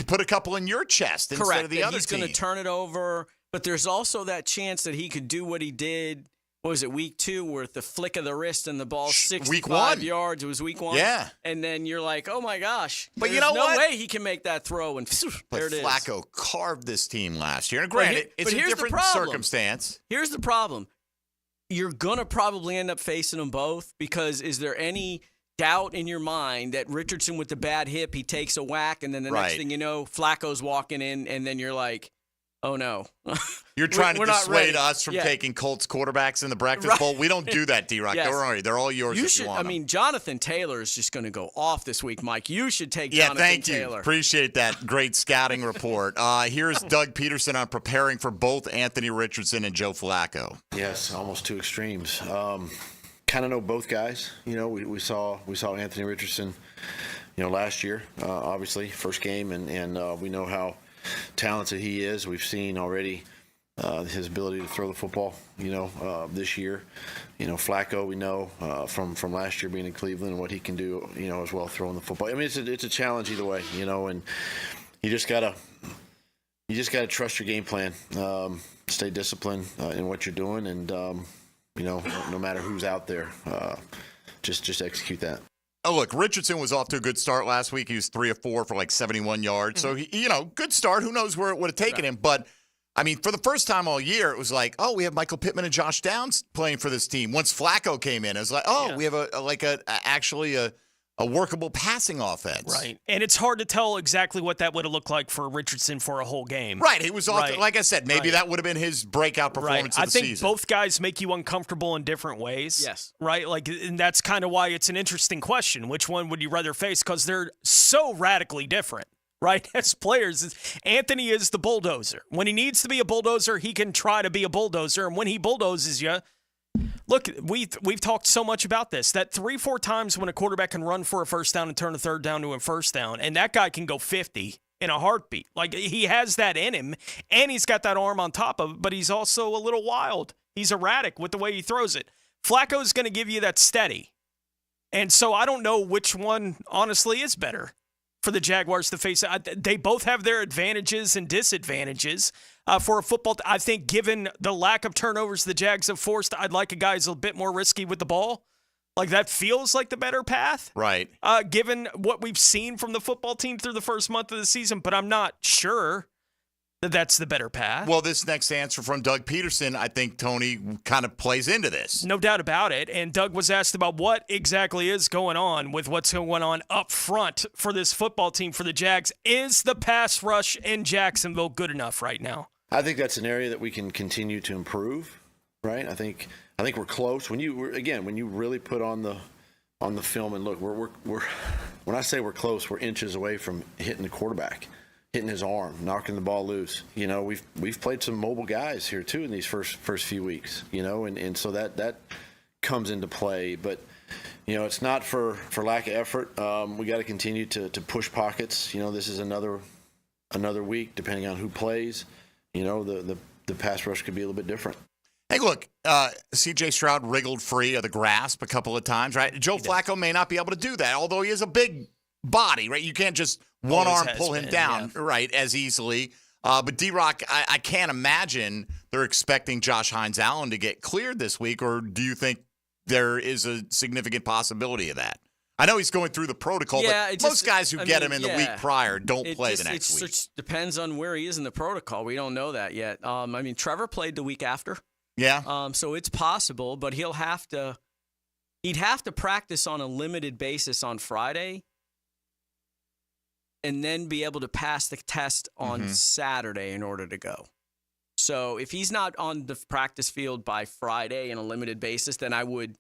put a couple in your chest instead of the other team. He's going to turn it over, but there's also that chance that he could do what he did. What was it, week 2, where the flick of the wrist and the ball 65 yards? It was week 1? Yeah. And then you're like, oh, my gosh. But you know what? No way he can make that throw. And there it is. Flacco carved this team last year. And granted, it's a different circumstance. Here's the problem. You're going to probably end up facing them both, because is there any doubt in your mind that Richardson with the bad hip, he takes a whack, and then the next thing you know, Flacco's walking in, and then you're like, oh, no. You're trying to dissuade us from taking Colts quarterbacks in the Breakfast Bowl. We don't do that, D-Rock. Yes. Don't worry. They're all yours if you want them. I mean, Jonathan Taylor is just going to go off this week, Mike. You should take Jonathan Taylor. Yeah, thank you. Appreciate that great scouting report. Here's Doug Peterson on preparing for both Anthony Richardson and Joe Flacco. Yes, almost two extremes. Kind of know both guys. You know, we saw Anthony Richardson, last year, obviously, first game, and we know how talented he is. We've seen already his ability to throw the football, this year. Flacco, we know from last year being in Cleveland and what he can do, as well throwing the football. I mean, it's a challenge either way, and you just gotta trust your game plan, stay disciplined in what you're doing, and no matter who's out there, just execute that. Oh, look, Richardson was off to a good start last week. He was 3 of 4 for like 71 yards. So, good start. Who knows where it would have taken him. But, I mean, for the first time all year, it was like, oh, we have Michael Pittman and Josh Downs playing for this team. Once Flacco came in, it was like, we have actually a workable passing offense. Right. And it's hard to tell exactly what that would have looked like for Richardson for a whole game. Right. He was off, like I said, maybe that would have been his breakout performance of the season. I think both guys make you uncomfortable in different ways. Yes. Right? And that's kind of why it's an interesting question. Which one would you rather face? Because they're so radically different. Right? As players, Anthony is the bulldozer. When he needs to be a bulldozer, he can try to be a bulldozer. And when he bulldozes you, Look, we've talked so much about this, that 3-4 times when a quarterback can run for a first down and turn a third down to a first down, and that guy can go 50 in a heartbeat. Like, he has that in him, and he's got that arm on top of it, but he's also a little wild. He's erratic with the way he throws it. Flacco's going to give you that steady. And so I don't know which one, honestly, is better for the Jaguars to face. They both have their advantages and disadvantages. For a football, I think given the lack of turnovers the Jags have forced, I'd like a guy who's a bit more risky with the ball. Like, that feels like the better path. Right. Given what we've seen from the football team through the first month of the season, but I'm not sure that that's the better path. Well, this next answer from Doug Peterson, I think, Tony, kind of plays into this. No doubt about it. And Doug was asked about what exactly is going on with what's going on up front for this football team for the Jags. Is the pass rush in Jacksonville good enough right now? I think that's an area that we can continue to improve, right? I think we're close. When you really put on the film and look, we're when I say we're close, we're inches away from hitting the quarterback, hitting his arm, knocking the ball loose. You know, we've played some mobile guys here too in these first few weeks. You know, and so that comes into play. But you know, it's not for lack of effort. We got to continue to push pockets. You know, this is another week, depending on who plays. You know, the pass rush could be a little bit different. Hey, look, C.J. Stroud wriggled free of the grasp a couple of times, right? Joe Flacco may not be able to do that, although he has a big body, right? You can't just one arm pull him down, right, as easily. But D-Rock, I can't imagine they're expecting Josh Hines-Allen to get cleared this week, or do you think there is a significant possibility of that? I know he's going through the protocol, but most guys who get him in the week prior don't play the next week. It depends on where he is in the protocol. We don't know that yet. I mean, Trevor played the week after. Yeah. So it's possible, but he'd have to practice on a limited basis on Friday and then be able to pass the test on Saturday in order to go. So if he's not on the practice field by Friday on a limited basis, then I would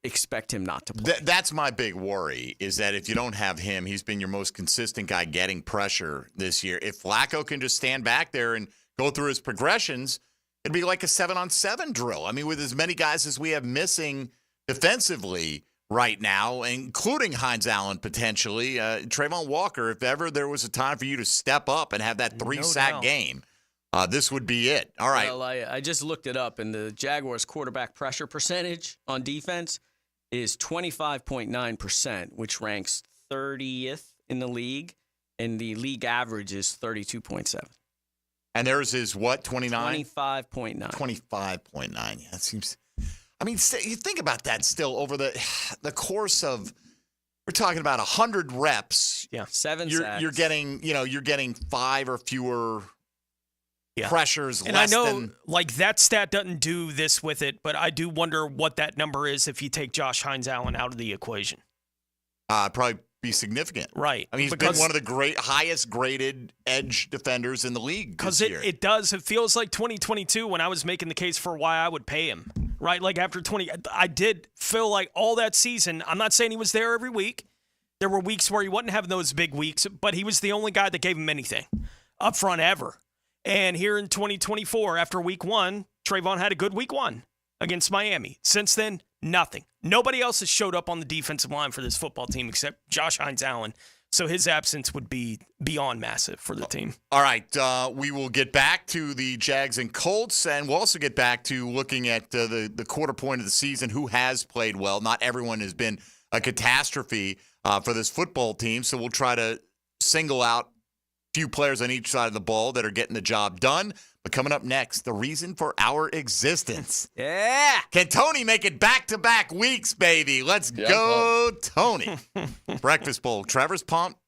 expect him not to play. That's my big worry, is that if you don't have him, he's been your most consistent guy getting pressure this year. If Flacco can just stand back there and go through his progressions, it'd be like a 7-on-7 drill. I mean, with as many guys as we have missing defensively right now, including Hines-Allen potentially, Trayvon Walker, if ever there was a time for you to step up and have that 3-sack game, this would be it. All right. Well, I just looked it up, and the Jaguars' quarterback pressure percentage on defense is 25.9%, which ranks 30th in the league, and the league average is 32.7. And theirs is what, 29? 25.9. 25.9. Yeah, that seems. I mean, you think about that still over the course of. We're talking about 100 reps. Yeah, 7 sacks. You're getting 5 or fewer pressures. And less I know, than, like, that stat doesn't do this with it, but I do wonder what that number is if you take Josh Hines-Allen out of the equation. Probably be significant. Right. I mean, he's been one of the highest graded edge defenders in the league this year. Because it feels like 2022 when I was making the case for why I would pay him, right? Like after I did feel like all that season, I'm not saying he was there every week. There were weeks where he wasn't having those big weeks, but he was the only guy that gave him anything up front ever. And here in 2024, after week 1, Trayvon had a good week 1 against Miami. Since then, nothing. Nobody else has showed up on the defensive line for this football team except Josh Hines-Allen. So his absence would be beyond massive for the team. All right. We will get back to the Jags and Colts, and we'll also get back to looking at the quarter point of the season, who has played well. Not everyone has been a catastrophe for this football team, so we'll try to single out few players on each side of the ball that are getting the job done. But coming up next, the reason for our existence. Yeah. Can Tony make it back-to-back weeks, baby? Let's go, Tony. Breakfast Bowl. Trevor's pumped.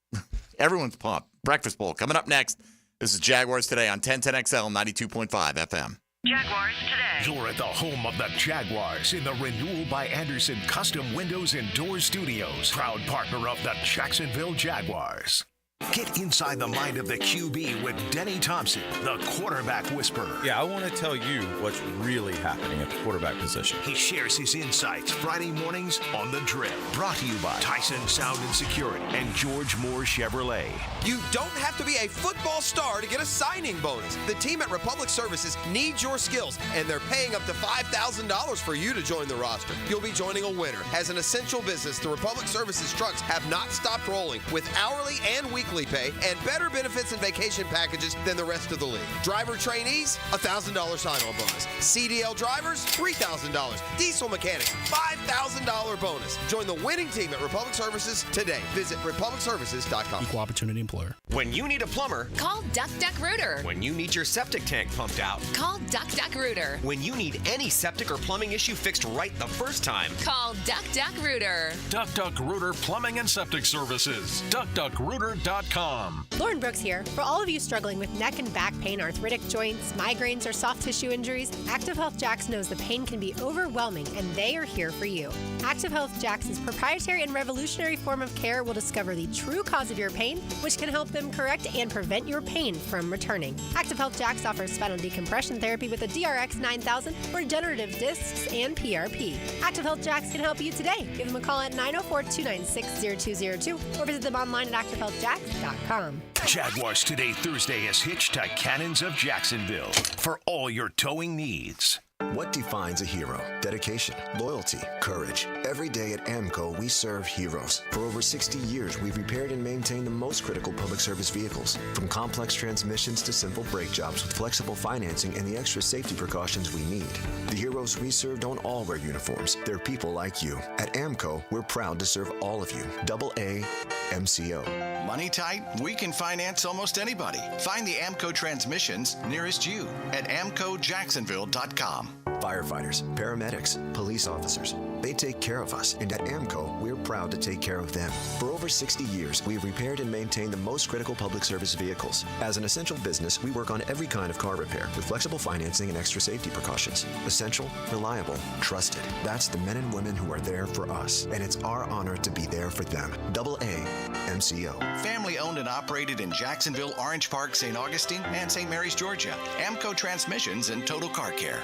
Everyone's pumped. Breakfast Bowl. Coming up next, this is Jaguars Today on 1010XL 92.5 FM. Jaguars Today. You're at the home of the Jaguars in the Renewal by Anderson Custom Windows and Doors Studios. Proud partner of the Jacksonville Jaguars. Get inside the mind of the QB with Denny Thompson, the quarterback whisperer. Yeah, I want to tell you what's really happening at the quarterback position. He shares his insights Friday mornings on The Drill. Brought to you by Tyson Sound and Security and George Moore Chevrolet. You don't have to be a football star to get a signing bonus. The team at Republic Services needs your skills, and they're paying up to $5,000 for you to join the roster. You'll be joining a winner. As an essential business, the Republic Services trucks have not stopped rolling with hourly and weekly pay and better benefits and vacation packages than the rest of the league. Driver trainees, $1,000 sign-on bonus. CDL drivers, $3,000. Diesel mechanics, $5,000 bonus. Join the winning team at Republic Services today. Visit republicservices.com. Equal opportunity employer. When you need a plumber, Call Duck Duck Rooter. when you need your septic tank pumped out, Call Duck Duck Rooter. when you need any septic or plumbing issue fixed right the first time, Call Duck Duck Rooter. Duck Duck Rooter Plumbing and Septic Services. DuckDuckRooter.com. Lauren Brooks here. For all of you struggling with neck and back pain, arthritic joints, migraines, or soft tissue injuries, Active Health Jacks knows the pain can be overwhelming, and they are here for you. Active Health Jacks' proprietary and revolutionary form of care will discover the true cause of your pain, which can help them correct and prevent your pain from returning. Active Health Jacks offers spinal decompression therapy with a DRX 9000, regenerative discs, and PRP. Active Health Jacks can help you today. Give them a call at 904-296-0202 or visit them online at activehealthjacks.com. Jaguars Today Thursday is hitched to Cannons of Jacksonville for all your towing needs. What defines a hero? Dedication, loyalty, courage. Every day at AMCO, we serve heroes. For over 60 years, we've repaired and maintained the most critical public service vehicles. From complex transmissions to simple brake jobs with flexible financing and the extra safety precautions we need. The heroes we serve don't all wear uniforms. They're people like you. At AMCO, we're proud to serve all of you. AA MCO. Money tight? We can finance almost anybody. Find the AMCO transmissions nearest you at amcojacksonville.com. Firefighters, paramedics, police officers, they take care of us, and at AMCO, we're proud to take care of them. For over 60 years, we've repaired and maintained the most critical public service vehicles. As an essential business, we work on every kind of car repair with flexible financing and extra safety precautions. Essential, reliable, trusted. That's the men and women who are there for us, and it's our honor to be there for them. AA MCO. Family owned and operated in Jacksonville, Orange Park, St. Augustine, and St. Mary's, Georgia. AMCO Transmissions and Total Car Care.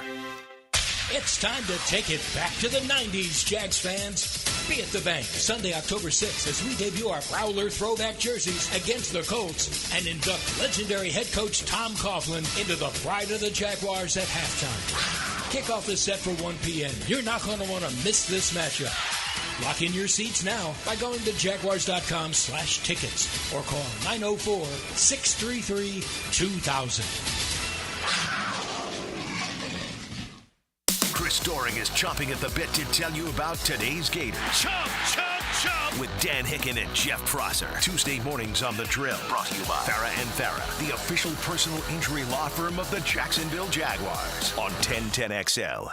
It's time to take it back to the 90s, Jags fans. Be at the bank Sunday, October 6th, as we debut our Prowler throwback jerseys against the Colts and induct legendary head coach Tom Coughlin into the pride of the Jaguars at halftime. Kickoff is set for 1 p.m. You're not going to want to miss this matchup. Lock in your seats now by going to jaguars.com/tickets or call 904-633-2000. Chris Doring is chomping at the bit to tell you about today's Gators. Chomp, chomp, chomp. With Dan Hicken and Jeff Prosser. Tuesday mornings on The Drill. Brought to you by Farrah & Farrah, the official personal injury law firm of the Jacksonville Jaguars. On 1010XL.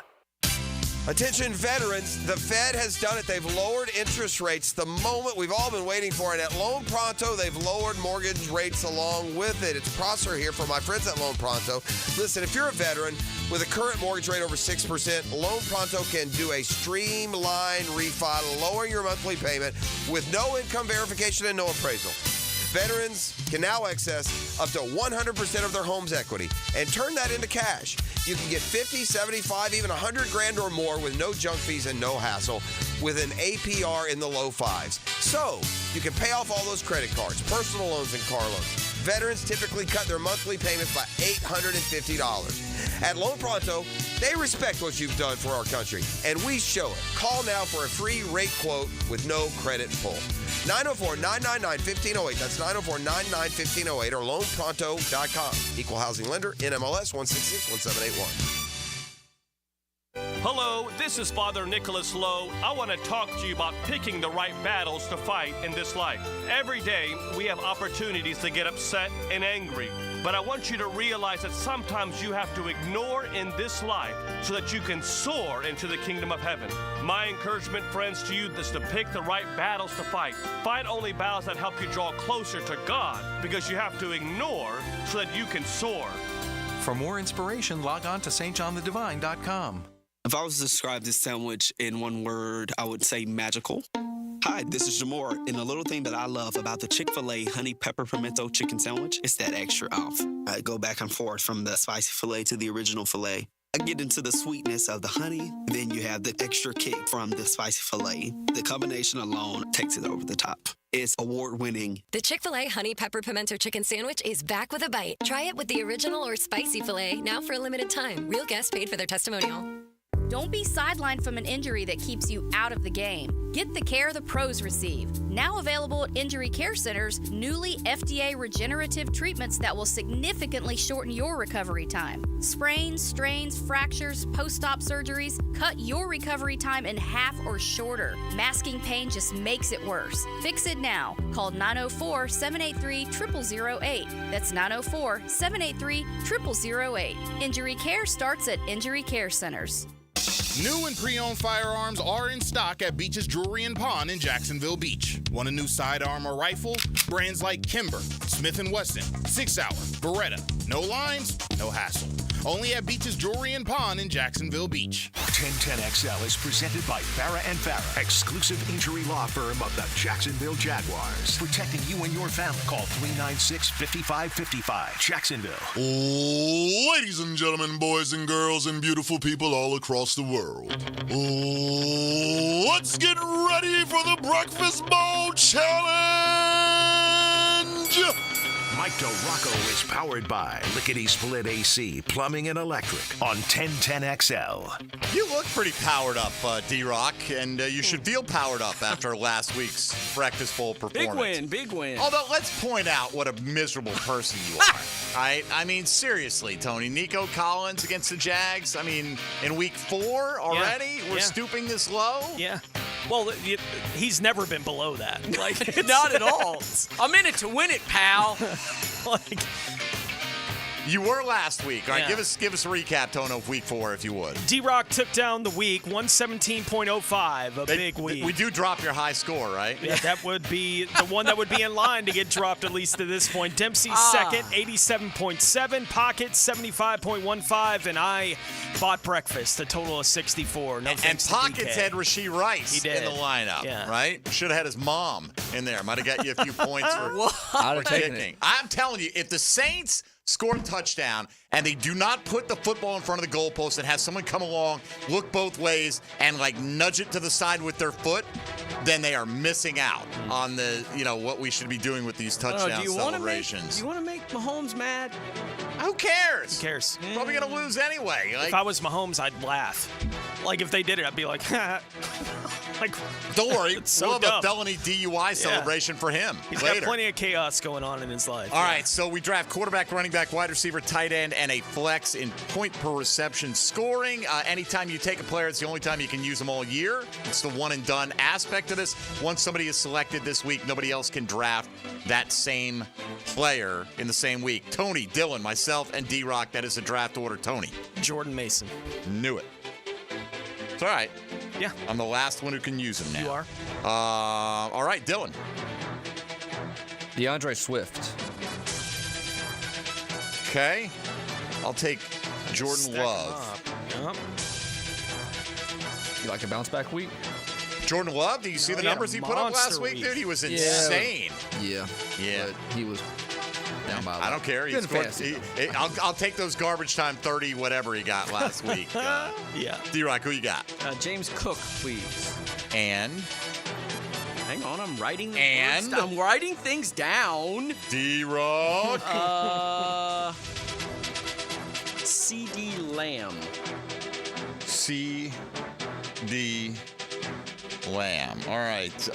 Attention veterans, the Fed has done it. They've lowered interest rates, the moment we've all been waiting for. And at Loan Pronto, they've lowered mortgage rates along with it. It's Prosser here from my friends at Loan Pronto. Listen, if you're a veteran with a current mortgage rate over 6%, Loan Pronto can do a streamlined refi, lowering your monthly payment with no income verification and no appraisal. Veterans can now access up to 100% of their home's equity and turn that into cash. You can get 50, 75, even 100 grand or more with no junk fees and no hassle with an APR in the low fives. So you can pay off all those credit cards, personal loans, and car loans. Veterans typically cut their monthly payments by $850. At Loan Pronto, they respect what you've done for our country, and we show it. Call now for a free rate quote with no credit pull. 904-999-1508. That's 904-999-1508 or loanpronto.com. Equal housing lender, NMLS 1661781. Hello, this is Father Nicholas Lowe. I want to talk to you about picking the right battles to fight in this life. Every day, we have opportunities to get upset and angry. But I want you to realize that sometimes you have to ignore in this life so that you can soar into the kingdom of heaven. My encouragement, friends, to you is to pick the right battles to fight. Fight only battles that help you draw closer to God, because you have to ignore so that you can soar. For more inspiration, log on to stjohnthedivine.com. If I was to describe this sandwich in one word, I would say magical. Hi, this is Jamor, and the little thing that I love about the Chick-fil-A honey pepper pimento chicken sandwich is that extra oomph. I go back and forth from the spicy filet to the original filet. I get into the sweetness of the honey, then you have the extra kick from the spicy filet. The combination alone takes it over the top. It's award-winning. The Chick-fil-A Honey Pepper Pimento Chicken Sandwich is back with a bite. Try it with the original or spicy filet, now for a limited time. Real guests paid for their testimonial. Don't be sidelined from an injury that keeps you out of the game. Get the care the pros receive. Now available at Injury Care Centers, newly FDA regenerative treatments that will significantly shorten your recovery time. Sprains, strains, fractures, post-op surgeries, cut your recovery time in half or shorter. Masking pain just makes it worse. Fix it now. Call 904-783-0008. That's 904-783-0008. Injury care starts at Injury Care Centers. New and pre-owned firearms are in stock at Beach's Jewelry and Pawn in Jacksonville Beach. Want a new sidearm or rifle? Brands like Kimber, Smith & Wesson, 6 Hour, Beretta. No lines, no hassle. Only at Beach's Jewelry and Pawn in Jacksonville Beach. 1010XL is presented by Farrah & Farrah, exclusive injury law firm of the Jacksonville Jaguars. Protecting you and your family. Call 396-5555. Jacksonville. Ladies and gentlemen, boys and girls, and beautiful people all across the world. Let's get ready for the Breakfast Bowl Challenge! Mike DeRocco is powered by Lickety Split AC, Plumbing and Electric on 1010XL. You look pretty powered up, D-Rock, and you should feel powered up after last week's Breakfast Bowl performance. Big win. Although, let's point out what a miserable person you are. Right? I mean, seriously, Tony. Nico Collins against the Jags. I mean, in week 4 already? We're stooping this low? Yeah. Well, he's never been below that. Like, not at all. I'm in it to win it, pal. Like, you were last week. All right, Yeah. give us a recap, Tono, of week 4, if you would. D-Rock took down the week, 117.05, big week. We do drop your high score, right? Yeah, that would be the one that would be in line to get dropped, at least to this point. Dempsey second, 87.7. Pocket, 75.15. And I bought breakfast, a total of 64. No And thanks to Pockets DK. had Rasheed Rice He did. in the lineup, Yeah. right? Should have had his mom in there. Might have got you a few points for I'd have taken kicking. it. I'm telling you, if the Saints score a touchdown and they do not put the football in front of the goalpost and have someone come along, look both ways, and like nudge it to the side with their foot, then they are missing out on the, what we should be doing with these touchdown celebrations. Do you want to make Mahomes mad? Who cares? Who cares? Probably going to lose anyway. If I was Mahomes, I'd laugh. Like, if they did it, I'd be like, like, don't worry. it's so we'll have dumb. a felony DUI celebration for him He's later. got plenty of chaos going on in his life. All right, so we draft quarterback, running back, wide receiver, tight end, and a flex in point per reception scoring. Anytime you take a player, it's the only time you can use them all year. It's the one-and-done aspect of this. Once somebody is selected this week, nobody else can draft that same player in the same week. Tony, Dylan, myself, and D-Rock, that is the draft order. Tony. Jordan Mason. Knew it. It's all right. Yeah. I'm the last one who can use him now. You are. All right, Dylan. DeAndre Swift. Okay. I'll take Jordan Stack Love. Yep. You like a bounce back week? Jordan Love, do you see the he had numbers a he put up last monster week, week. dude? He was insane. Yeah. Yeah. But he was down by a lot. I don't care. He Good scored, fantasy, I'll take those garbage time 30, whatever he got last week. Yeah. D-Rock, who you got? James Cook, please. And? Hang on, I'm writing the And? words. I'm writing things down. D-Rock. C.D. Lamb. C.D. Lamb. All right.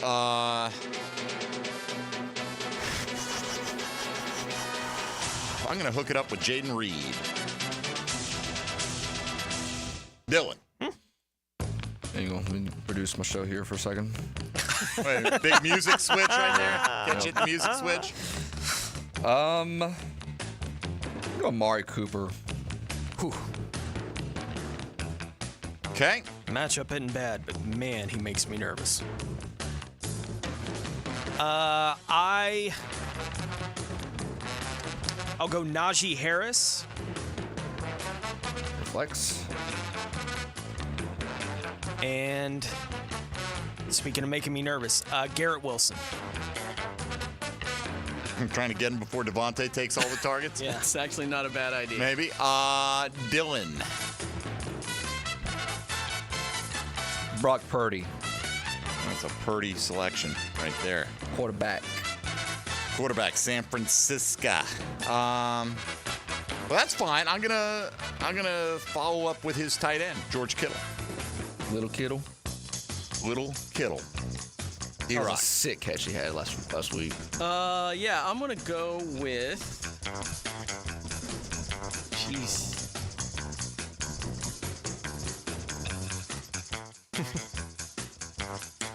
I'm going to hook it up with Jaden Reed. Dylan. There you go. Let me produce my show here for a second. Wait, big music switch right there. Get you the music switch. Go Amari Cooper. Whew. Okay. Matchup isn't bad, but man, he makes me nervous. I'll go Najee Harris. Flex. And Speaking of making me nervous, Garrett Wilson. I'm trying to get him before Devontae takes all the targets. Yeah, it's actually not a bad idea. Maybe. Dylan. Brock Purdy. That's a Purdy selection right there. Quarterback, San Francisco. Well, that's fine. I'm gonna follow up with his tight end, George Kittle. Little Kittle. That was a sick catch he had last week. Yeah, I'm gonna go with. Jeez.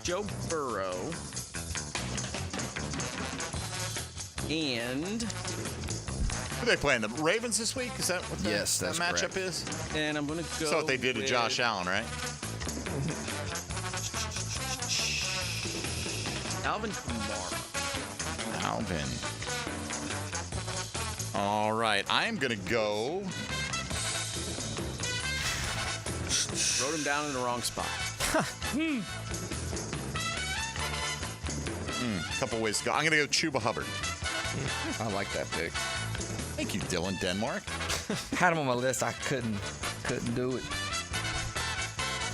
Joe Burrow. And Who are they playing? The Ravens this week? Is that what the Yes, that's matchup correct. is? And I'm gonna go. So what they did to with Josh Allen, right? Alvin Kamara. Alvin. All right, I am gonna go. Wrote him down in the wrong spot. A couple ways to go. I'm gonna go Chuba Hubbard. I like that pick. Thank you, Dylan Denmark. Had him on my list. I couldn't do it.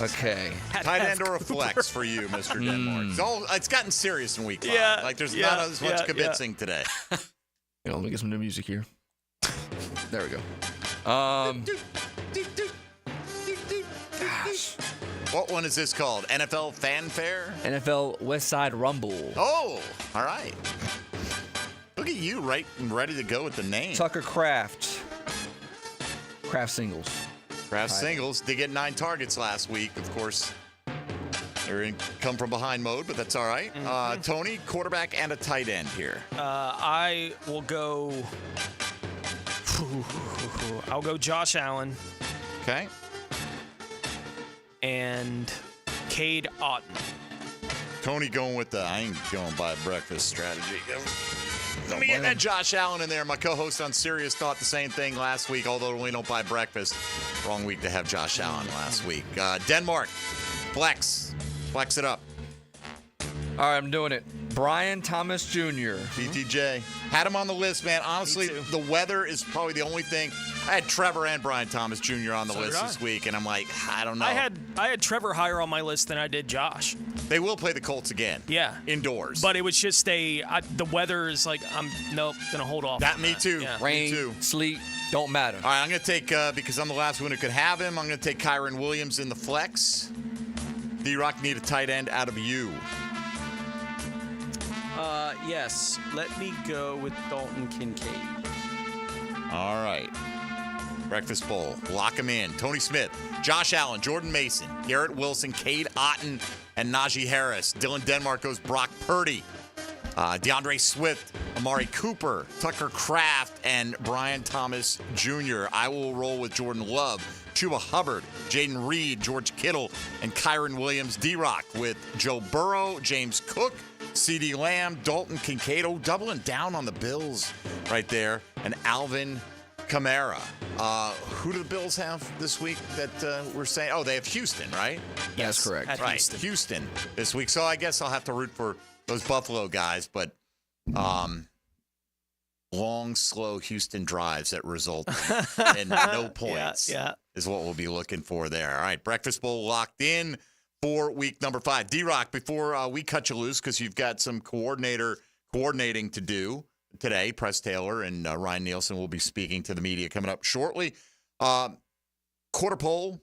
Okay. Tight end or a flex for you, Mr. Denmark. It's gotten serious in week 5. Yeah, Like there's yeah, not as much yeah, convincing today. Let me get some new music here. There we go. Gosh. What one is this called? NFL Fanfare? NFL West Side Rumble. Oh, all right. Look at you, right and ready to go with the name. Tucker Kraft. Kraft singles. Kraft singles did get 9 targets last week. Of course, they're in come from behind mode, but that's all right. Tony, quarterback and a tight end here. I will go. I'll go Josh Allen. Okay. And Cade Otton. Tony going with the I ain't going by breakfast strategy. Let me get that Josh Allen in there. My co-host on Sirius thought the same thing last week, although we don't buy breakfast. Wrong week to have Josh Allen last week. Denmark, flex it up. All right, I'm doing it. Brian Thomas Jr. BTJ. Had him on the list, man. Honestly, the weather is probably the only thing. I had Trevor and Brian Thomas Jr. on the list this week, and I'm like, I don't know. I had Trevor higher on my list than I did Josh. They will play the Colts again. Yeah. Indoors. But it was just the weather is like, going to hold off. Me too. Yeah. Rain, me too. sleet, don't matter. All right, I'm going to take, because I'm the last one who could have him, I'm going to take Kyron Williams in the flex. D-Rock, need a tight end out of you. Yes. Let me go with Dalton Kincaid. All right. Breakfast Bowl. Lock him in. Tony Smith, Josh Allen, Jordan Mason, Garrett Wilson, Cade Otton, and Najee Harris. Dylan Denmark goes Brock Purdy. DeAndre Swift, Amari Cooper, Tucker Kraft, and Brian Thomas Jr. I will roll with Jordan Love, Chuba Hubbard, Jaden Reed, George Kittle, and Kyron Williams. D-Rock with Joe Burrow, James Cook, CeeDee Lamb, Dalton Kincaid, doubling down on the Bills right there, and Alvin Kamara. Who do the Bills have this week that we're saying? Oh, they have Houston, right? Yes, that's correct. Right, Houston this week. So I guess I'll have to root for those Buffalo guys, but long, slow Houston drives that result in no points is what we'll be looking for there. All right, Breakfast Bowl locked in for week number 5. D-Rock, before we cut you loose, because you've got some coordinating to do today, Press Taylor and Ryan Nielsen will be speaking to the media coming up shortly. Quarter poll,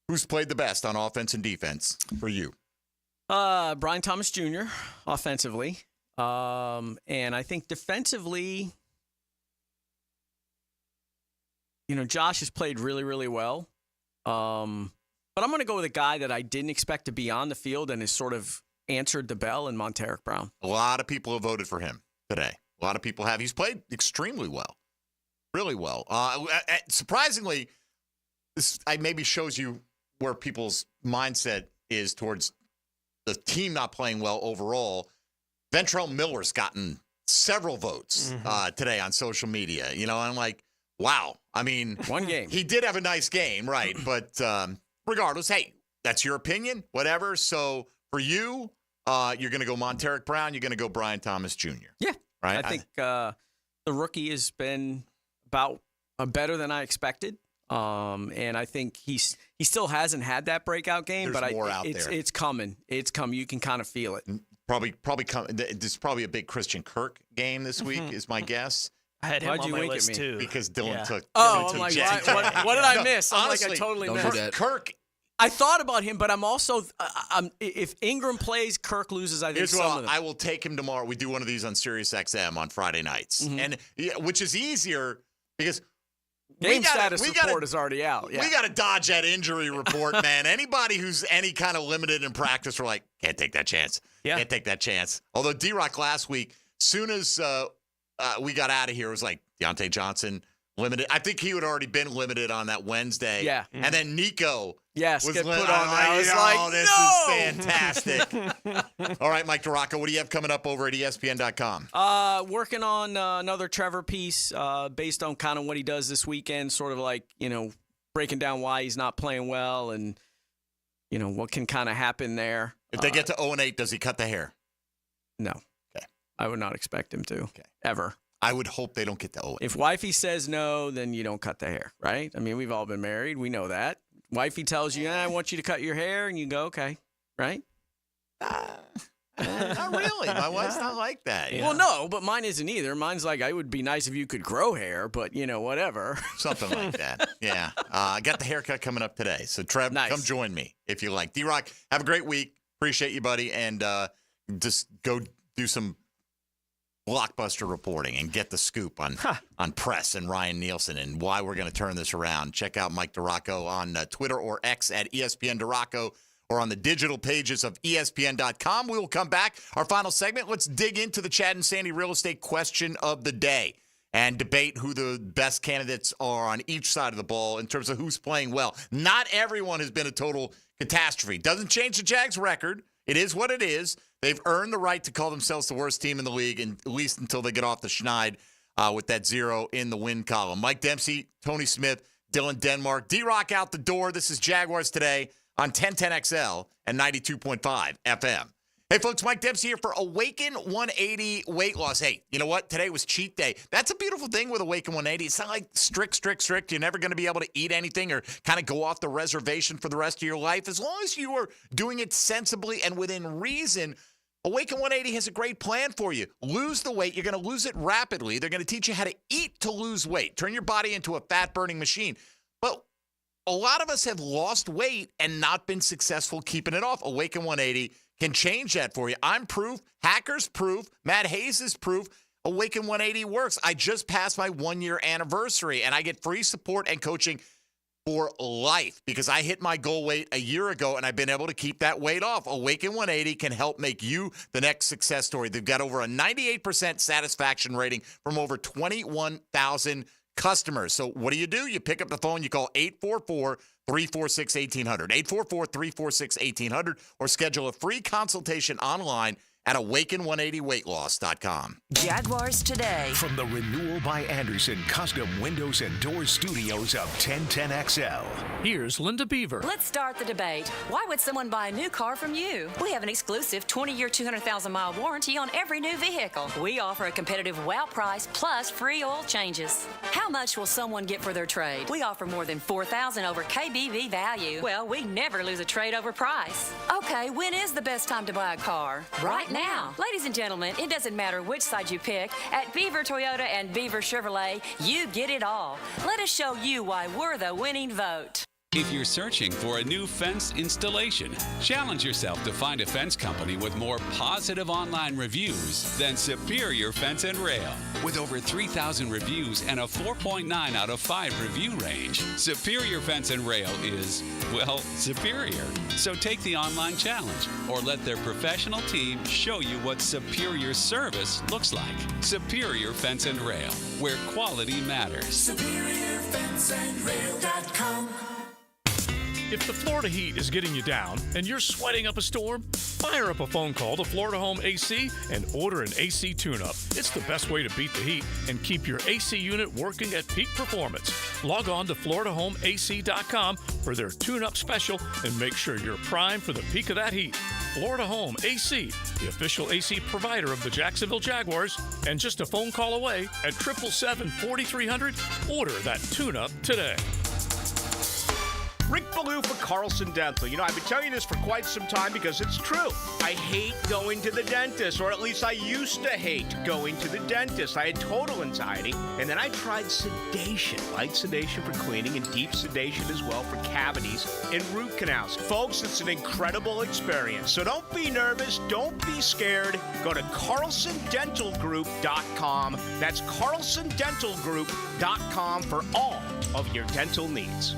who's played the best on offense and defense for you? Brian Thomas Jr. offensively. And I think defensively, Josh has played really, really well. But I'm going to go with a guy that I didn't expect to be on the field and has sort of answered the bell in Monteric Brown. A lot of people have voted for him today. A lot of people have. He's played extremely well. Really well. Surprisingly, this maybe shows you where people's mindset is towards the team not playing well overall. Ventrell Miller's gotten several votes today on social media. I'm like, wow. I mean, one game. He did have a nice game, right? But regardless, hey, that's your opinion, whatever. So for you, you're going to go Monteric Brown. You're going to go Brian Thomas Jr. Yeah. Right? I think the rookie has been about better than I expected. And I think he still hasn't had that breakout game, There's more out it's there. It's coming. It's coming. You can kind of feel it. There's probably a big Christian Kirk game this week, is my guess. I had him Why'd on you my wink at list me? too. Because Dylan took. Oh, Dylan I'm like, took what did I miss? I'm honestly, like, I totally don't missed. do that. Kirk. I thought about him, but I'm also, if Ingram plays, Kirk loses. I think Here's some what of them. I will take him tomorrow. We do one of these on Sirius XM on Friday nights, and which is easier because Game status report is already out. Yeah. We got to dodge that injury report, man. Anybody who's any kind of limited in practice, we're like, can't take that chance. Yeah. Can't take that chance. Although D-Rock last week, soon as we got out of here, it was like Deontay Johnson limited. I think he had already been limited on that Wednesday. Yeah. And then Nico Yes, was get put on. I was like, this no! is fantastic. All right, Mike DeRocco, what do you have coming up over at ESPN.com? Working on another Trevor piece based on kind of what he does this weekend, sort of like, breaking down why he's not playing well and, what can kind of happen there. If they get to 0-8, does he cut the hair? No. Okay. I would not expect him to. Okay. Ever. I would hope they don't get to 0-8. If wifey says no, then you don't cut the hair, right? I mean, we've all been married. We know that. Wifey tells you, I want you to cut your hair, and you go, okay, right? Not really. My wife's not like that. Well, no, but mine isn't either. Mine's like, it would be nice if you could grow hair, but, whatever. Something like that. Yeah. I got the haircut coming up today. So, Trev, Nice. come join me if you like. D-Rock, have a great week. Appreciate you, buddy. And just go do some blockbuster reporting and get the scoop on Press and Ryan Nielsen and why we're going to turn this around. Check out Mike DeRocco on Twitter or X at ESPN DeRocco or on the digital pages of ESPN.com. We will come back. Our final segment, let's dig into the Chad and Sandy real estate question of the day and debate who the best candidates are on each side of the ball in terms of who's playing well. Not everyone has been a total catastrophe. Doesn't change the Jags' record. It is what it is. They've earned the right to call themselves the worst team in the league, and at least until they get off the schneid with that 0 in the win column. Mike Dempsey, Tony Smith, Dylan Denmark, D-Rock out the door. This is Jaguars Today on 1010XL and 92.5 FM. Hey, folks, Mike Dempsey here for Awaken 180 weight loss. Hey, you know what? Today was cheat day. That's a beautiful thing with Awaken 180. It's not like strict. You're never going to be able to eat anything or kind of go off the reservation for the rest of your life. As long as you are doing it sensibly and within reason, Awaken 180 has a great plan for you. Lose the weight. You're going to lose it rapidly. They're going to teach you how to eat to lose weight. Turn your body into a fat-burning machine. But a lot of us have lost weight and not been successful keeping it off. Awaken 180 can change that for you. I'm proof. Hackers proof. Matt Hayes is proof. Awaken 180 works. I just passed my 1-year anniversary, and I get free support and coaching for life because I hit my goal weight a year ago, and I've been able to keep that weight off. Awaken 180 can help make you the next success story. They've got over a 98% satisfaction rating from over 21,000 customers. So what do? You pick up the phone, you call 844-346-1800, 844-346-1800, or schedule a free consultation online at awaken180weightloss.com. Jaguars Today. From the Renewal by Anderson Custom Windows and Doors Studios of 1010XL. Here's Linda Beaver. Let's start the debate. Why would someone buy a new car from you? We have an exclusive 20-year, 200,000-mile warranty on every new vehicle. We offer a competitive wow price plus free oil changes. How much will someone get for their trade? We offer more than $4,000 over KBV value. Well, we never lose a trade over price. Okay, when is the best time to buy a car? Right now. Ladies and gentlemen, it doesn't matter which side you pick. At Beaver Toyota and Beaver Chevrolet, you get it all. Let us show you why we're the winning vote. If you're searching for a new fence installation, challenge yourself to find a fence company with more positive online reviews than Superior Fence and Rail. With over 3,000 reviews and a 4.9 out of 5 review range, Superior Fence and Rail is, well, superior. So take the online challenge or let their professional team show you what superior service looks like. Superior Fence and Rail, where quality matters. SuperiorFenceandRail.com. If the Florida heat is getting you down and you're sweating up a storm, fire up a phone call to Florida Home AC and order an AC tune-up. It's the best way to beat the heat and keep your AC unit working at peak performance. Log on to FloridaHomeAC.com for their tune-up special and make sure you're primed for the peak of that heat. Florida Home AC, the official AC provider of the Jacksonville Jaguars, and just a phone call away at 777-4300. Order that tune-up today. Rick Ballou for Carlson Dental. You know, I've been telling you this for quite some time because it's true. I hate going to the dentist, or at least I used to hate going to the dentist. I had total anxiety, and then I tried sedation. Light sedation for cleaning and deep sedation as well for cavities and root canals. Folks, it's an incredible experience. So don't be nervous. Don't be scared. Go to carlsondentalgroup.com. That's carlsondentalgroup.com for all of your dental needs.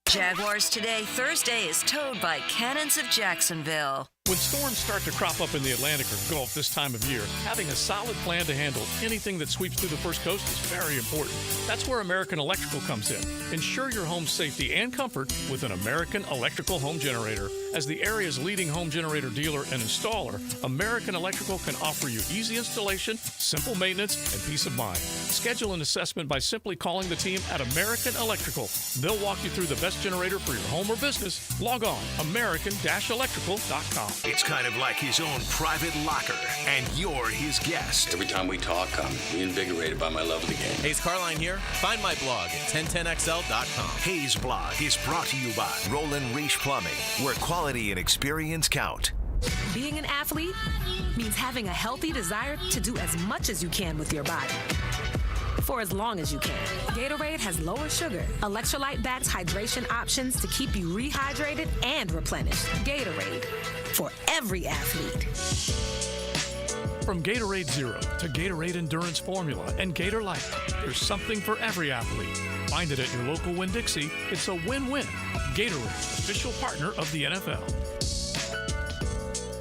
Jaguars Today Thursday is towed by Cannons of Jacksonville. When storms start to crop up in the Atlantic or Gulf this time of year, having a solid plan to handle anything that sweeps through the First Coast is very important. That's where American Electrical comes in. Ensure your home's safety and comfort with an American Electrical home generator. As the area's leading home generator dealer and installer, American Electrical can offer you easy installation, simple maintenance, and peace of mind. Schedule an assessment by simply calling the team at American Electrical. They'll walk you through the best generator for your home or business. Log on, american-electrical.com. It's kind of like his own private locker, and you're his guest. Every time we talk, I'm reinvigorated by my love of the game. Hayes Carline here. Find my blog at 1010XL.com. Hayes Blog is brought to you by Roland Reach Plumbing, where quality and experience count. Being an athlete means having a healthy desire to do as much as you can with your body. For as long as you can. Gatorade has lower sugar, electrolyte-backed hydration options to keep you rehydrated and replenished. Gatorade, for every athlete. From Gatorade Zero to Gatorade Endurance Formula and Gator Light, there's something for every athlete. Find it at your local Winn-Dixie. It's a win-win. Gatorade, official partner of the NFL.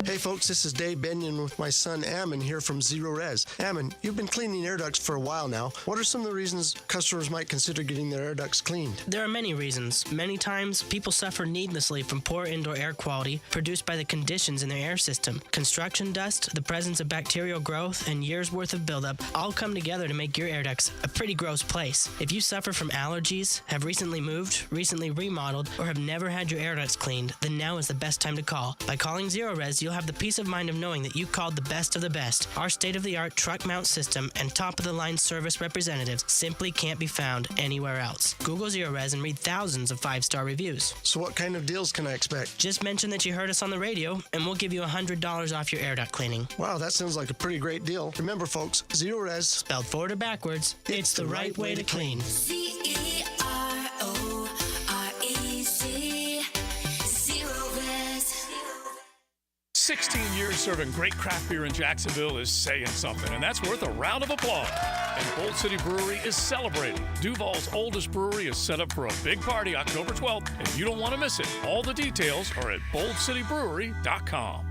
Hey folks, this is Dave Benyon with my son Ammon here from Zero Res. Ammon, you've been cleaning air ducts for a while now. What are some of the reasons customers might consider getting their air ducts cleaned? There are many reasons. Many times, people suffer needlessly from poor indoor air quality produced by the conditions in their air system. Construction dust, the presence of bacterial growth, and years' worth of buildup all come together to make your air ducts a pretty gross place. If you suffer from allergies, have recently moved, recently remodeled, or have never had your air ducts cleaned, then now is the best time to call. By calling Zero Res, you'll have the peace of mind of knowing that you called the best of the best. Our state-of-the-art truck mount system and top-of-the-line service representatives simply can't be found anywhere else. Google Zero Res and read thousands of 5-star reviews. So what kind of deals can I expect? Just mention that you heard us on the radio, and we'll give you $100 off your air duct cleaning. Wow, that sounds like a pretty great deal. Remember, folks, Zero Res, spelled forward or backwards, it's the right way to clean. CEROREC. 16 years serving great craft beer in Jacksonville is saying something, and that's worth a round of applause. And Bold City Brewery is celebrating. Duval's oldest brewery is set up for a big party October 12th, and you don't want to miss it. All the details are at boldcitybrewery.com.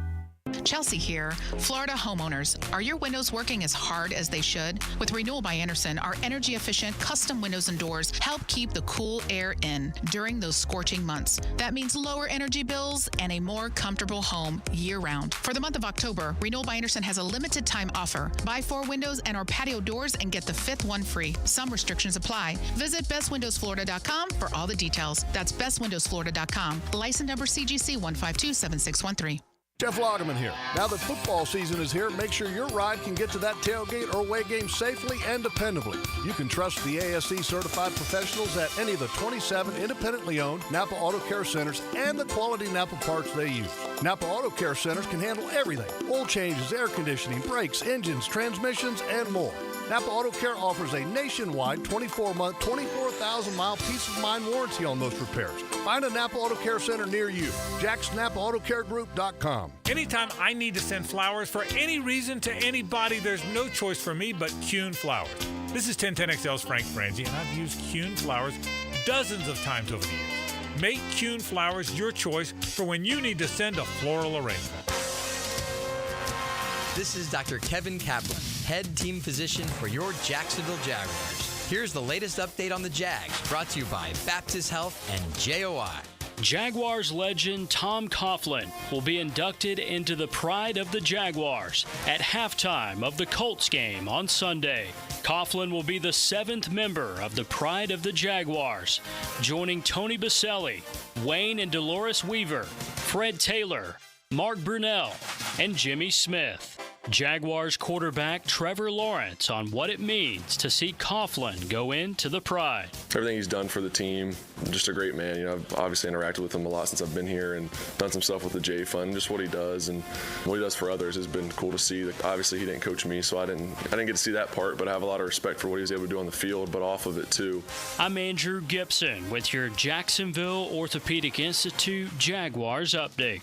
Chelsea here. Florida homeowners, are your windows working as hard as they should? With Renewal by Andersen, our energy-efficient custom windows and doors help keep the cool air in during those scorching months. That means lower energy bills and a more comfortable home year-round. For the month of October, Renewal by Andersen has a limited time offer. Buy 4 windows and or patio doors and get the 5th one free. Some restrictions apply. Visit bestwindowsflorida.com for all the details. That's bestwindowsflorida.com. License number CGC 1527613. Jeff Lagerman here. Now that football season is here, make sure your ride can get to that tailgate or away game safely and dependably. You can trust the ASE certified professionals at any of the 27 independently owned Napa Auto Care Centers and the quality Napa parts they use. Napa Auto Care Centers can handle everything: oil changes, air conditioning, brakes, engines, transmissions, and more. Napa Auto Care offers a nationwide 24-month, 24,000-mile peace-of-mind warranty on most repairs. Find a Napa Auto Care Center near you. JacksNapaAutoCareGroup.com. Anytime I need to send flowers for any reason to anybody, there's no choice for me but Kuhn Flowers. This is 1010XL's Frank Frangie, and I've used Kuhn Flowers dozens of times over the years. Make Kuhn Flowers your choice for when you need to send a floral arrangement. This is Dr. Kevin Kaplan, head team physician for your Jacksonville Jaguars. Here's the latest update on the Jags, brought to you by Baptist Health and JOI. Jaguars legend Tom Coughlin will be inducted into the Pride of the Jaguars at halftime of the Colts game on Sunday. Coughlin will be the 7th member of the Pride of the Jaguars, joining Tony Baselli, Wayne and Dolores Weaver, Fred Taylor, Mark Brunell, and Jimmy Smith. Jaguars quarterback Trevor Lawrence on what it means to see Coughlin go into the Pride. Everything he's done for the team, just a great man. I've obviously interacted with him a lot since I've been here and done some stuff with the J Fund. Just what he does and what he does for others has been cool to see. Obviously, he didn't coach me, so I didn't get to see that part, but I have a lot of respect for what he was able to do on the field, but off of it too. I'm Andrew Gibson with your Jacksonville Orthopedic Institute Jaguars update.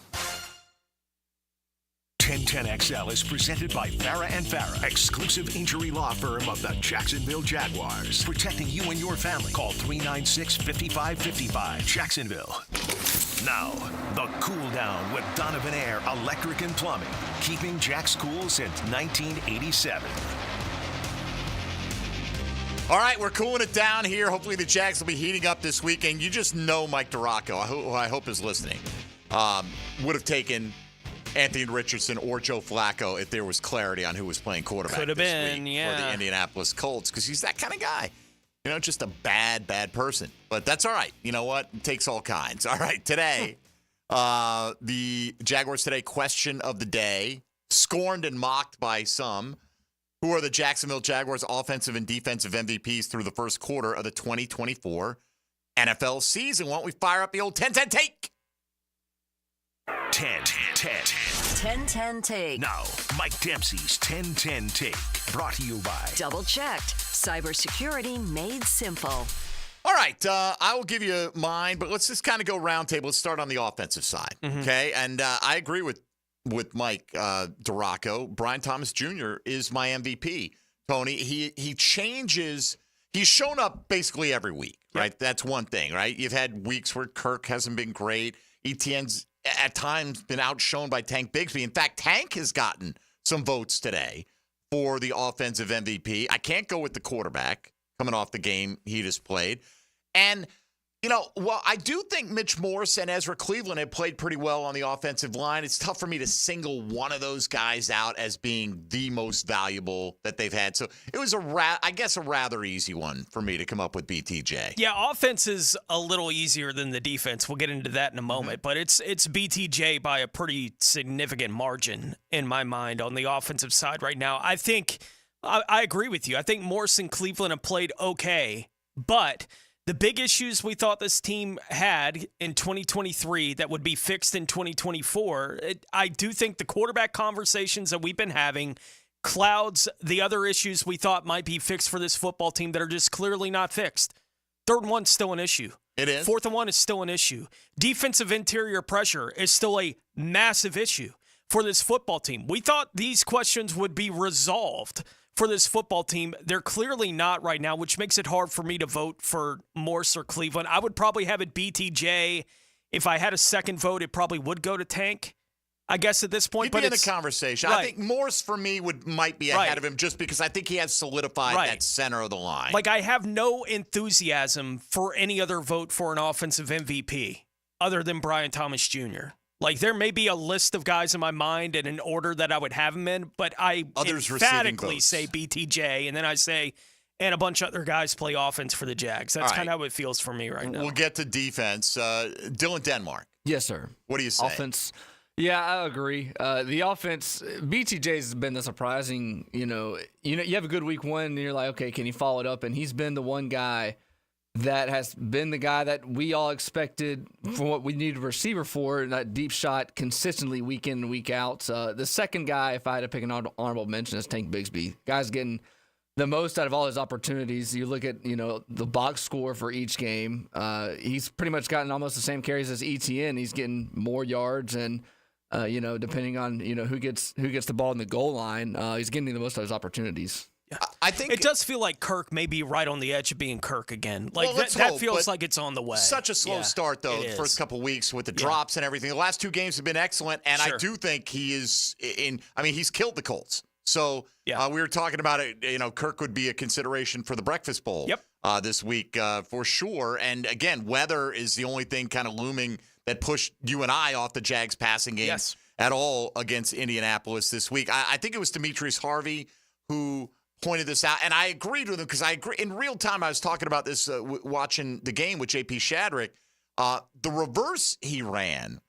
1010XL is presented by Farah & Farah, exclusive injury law firm of the Jacksonville Jaguars. Protecting you and your family. Call 396-5555. Jacksonville. Now, the Cool Down with Donovan Air Electric and Plumbing. Keeping Jack's cool since 1987. All right, we're cooling it down here. Hopefully the Jags will be heating up this weekend. You just know Mike DiRocco, who I hope is listening, would have taken Anthony Richardson or Joe Flacco if there was clarity on who was playing quarterback Could have been, week yeah. for the Indianapolis Colts, because he's that kind of guy. Just a bad person. But that's all right. You know what? It takes all kinds. All right, today, the Jaguars Today question of the day, scorned and mocked by some. Who are the Jacksonville Jaguars offensive and defensive MVPs through the first quarter of the 2024 NFL season? Why don't we fire up the old 10-10 take? 10-10 take. Now, Mike Dempsey's 10-10 take. Brought to you by Double checked. Cybersecurity made simple. All right, I will give you mine, but let's just kind of go round table. Let's start on the offensive side, okay? And I agree with Mike DiRocco. Brian Thomas Jr. is my MVP. Tony, he changes. He's shown up basically every week, right? That's one thing, right? You've had weeks where Kirk hasn't been great. Etienne's at times been outshone by Tank Bigsby. In fact, Tank has gotten some votes today for the offensive MVP. I can't go with the quarterback coming off the game he just played. And, well, I do think Mitch Morse and Ezra Cleveland have played pretty well on the offensive line. It's tough for me to single one of those guys out as being the most valuable that they've had. So it was a rather easy one for me to come up with BTJ. Yeah, offense is a little easier than the defense. We'll get into that in a moment, but it's BTJ by a pretty significant margin in my mind on the offensive side right now. I think I agree with you. I think Morse and Cleveland have played okay, but the big issues we thought this team had in 2023 that would be fixed in 2024, I do think the quarterback conversations that we've been having clouds the other issues we thought might be fixed for this football team that are just clearly not fixed. 3rd and 1's still an issue. It is. 4th and 1 is still an issue. Defensive interior pressure is still a massive issue for this football team. We thought these questions would be resolved for this football team. They're clearly not right now, which makes it hard for me to vote for Morse or Cleveland. I would probably have it BTJ. If I had a second vote, it probably would go to Tank, I guess, at this point. He'd be in the conversation. Right. I think Morse, for me, might be ahead of him just because I think he has solidified that center of the line. Like, I have no enthusiasm for any other vote for an offensive MVP other than Brian Thomas Jr. Like, there may be a list of guys in my mind in an order that I would have them in, but I emphatically say BTJ, and then I say, and a bunch of other guys play offense for the Jags. That's kind of how it feels for me right now. We'll get to defense. Dylan Denmark. Yes, sir. What do you say? Offense. Yeah, I agree. The offense, BTJ's been the surprising, you have a good week 1, and you're like, okay, can he follow it up? And he's been the one guy that has been the guy that we all expected for what we needed a receiver for, and that deep shot consistently week in and week out. The second guy, if I had to pick an honorable mention, is Tank Bigsby. Guy's getting the most out of all his opportunities. You look at, the box score for each game. He's pretty much gotten almost the same carries as ETN. He's getting more yards, and depending on who gets the ball in the goal line, he's getting the most out of his opportunities. Yeah. I think it does feel like Kirk may be right on the edge of being Kirk again. Like, that feels like it's on the way. Such a slow start, though, the first couple weeks with the drops and everything. The last 2 games have been excellent, and I do think he is he's killed the Colts. So we were talking about it. Kirk would be a consideration for the Breakfast Bowl this week for sure. And again, weather is the only thing kind of looming that pushed you and I off the Jags passing game at all against Indianapolis this week. I think it was Demetrius Harvey who pointed this out, and I agreed with him because I agree. In real time, I was talking about this watching the game with J.P. Shadrick. The reverse he ran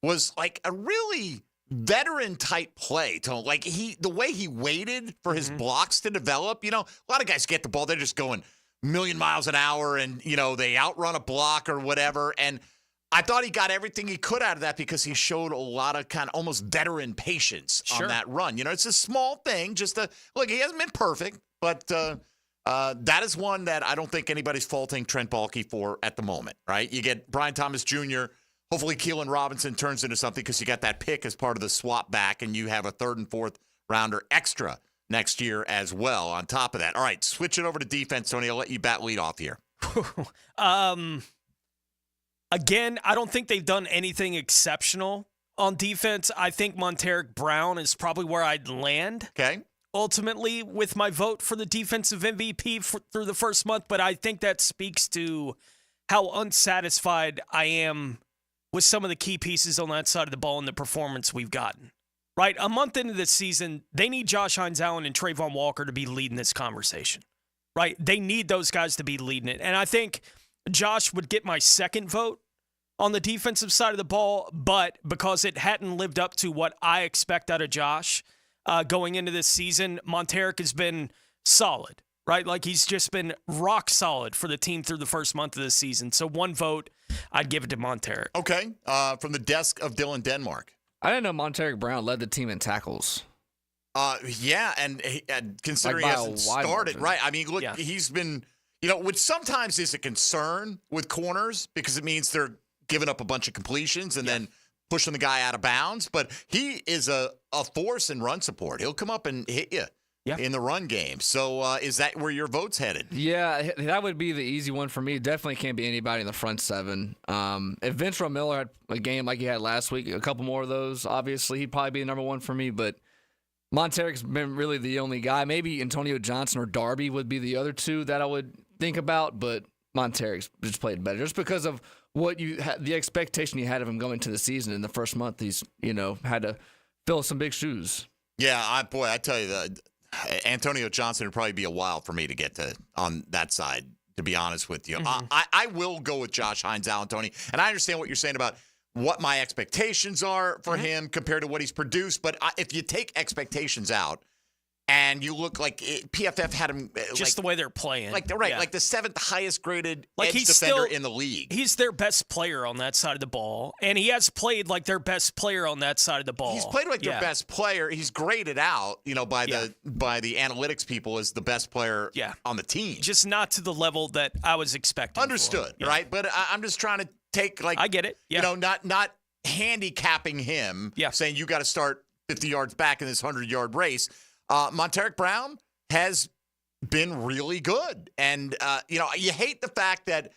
was like a really veteran type play. Like the way he waited for his blocks to develop. A lot of guys get the ball, they're just going a million miles an hour, and they outrun a block or whatever. And I thought he got everything he could out of that because he showed a lot of kind of almost veteran patience on that run. It's a small thing, just look. He hasn't been perfect, but that is one that I don't think anybody's faulting Trent Baalke for at the moment. Right? You get Brian Thomas Jr. Hopefully, Keelan Robinson turns into something because you got that pick as part of the swap back, and you have a 3rd and 4th rounder extra next year as well on top of that. All right, switch it over to defense, Tony. I'll let you bat lead off here. Again, I don't think they've done anything exceptional on defense. I think Monteric Brown is probably where I'd land. Okay. Ultimately, with my vote for the defensive MVP through the first month, but I think that speaks to how unsatisfied I am with some of the key pieces on that side of the ball and the performance we've gotten. Right? A month into the season, they need Josh Hines-Allen and Trayvon Walker to be leading this conversation. Right? They need those guys to be leading it. And I think Josh would get my second vote on the defensive side of the ball, but because it hadn't lived up to what I expect out of Josh going into this season, Monteric has been solid. Right? Like he's just been rock solid for the team through the first month of the season. So one vote, I'd give it to Monteric. Okay. From the desk of Dylan Denmark. I didn't know Monteric Brown led the team in tackles. Yeah, and considering he hasn't started, right? I mean, look, he's been, which sometimes is a concern with corners because it means they're giving up a bunch of completions and then pushing the guy out of bounds. But he is a force in run support. He'll come up and hit you. In the run game. So is that where your vote's headed? Yeah, that would be the easy one for me. Definitely can't be anybody in the front seven. If Ventrell Miller had a game like he had last week, a couple more of those, obviously he'd probably be the number one for me. But Monteric's been really the only guy. Maybe Antonio Johnson or Darby would be the other two that I would think about. But Monteric's just played better just because of what the expectation you had of him going to the season in the first month. He's had to fill some big shoes. Yeah, I tell you that. Antonio Johnson would probably be a while for me to get to on that side, to be honest with you. I will go with Josh Hines-Allen, Tony. And I understand what you're saying about what my expectations are for him compared to what he's produced. But if you take expectations out and you look like PFF had him just the way they're playing, like the 7th highest graded edge defender in the league. He's their best player on that side of the ball, and he has played like their best player on that side of the ball. He's played like their best player. He's graded out, by the analytics people as the best player on the team. Just not to the level that I was expecting. Understood, right? But I'm just trying to take I get it. Yeah. Not handicapping him. Saying you got to start 50 yards back in this 100-yard race. Monteric Brown has been really good. And, you hate the fact that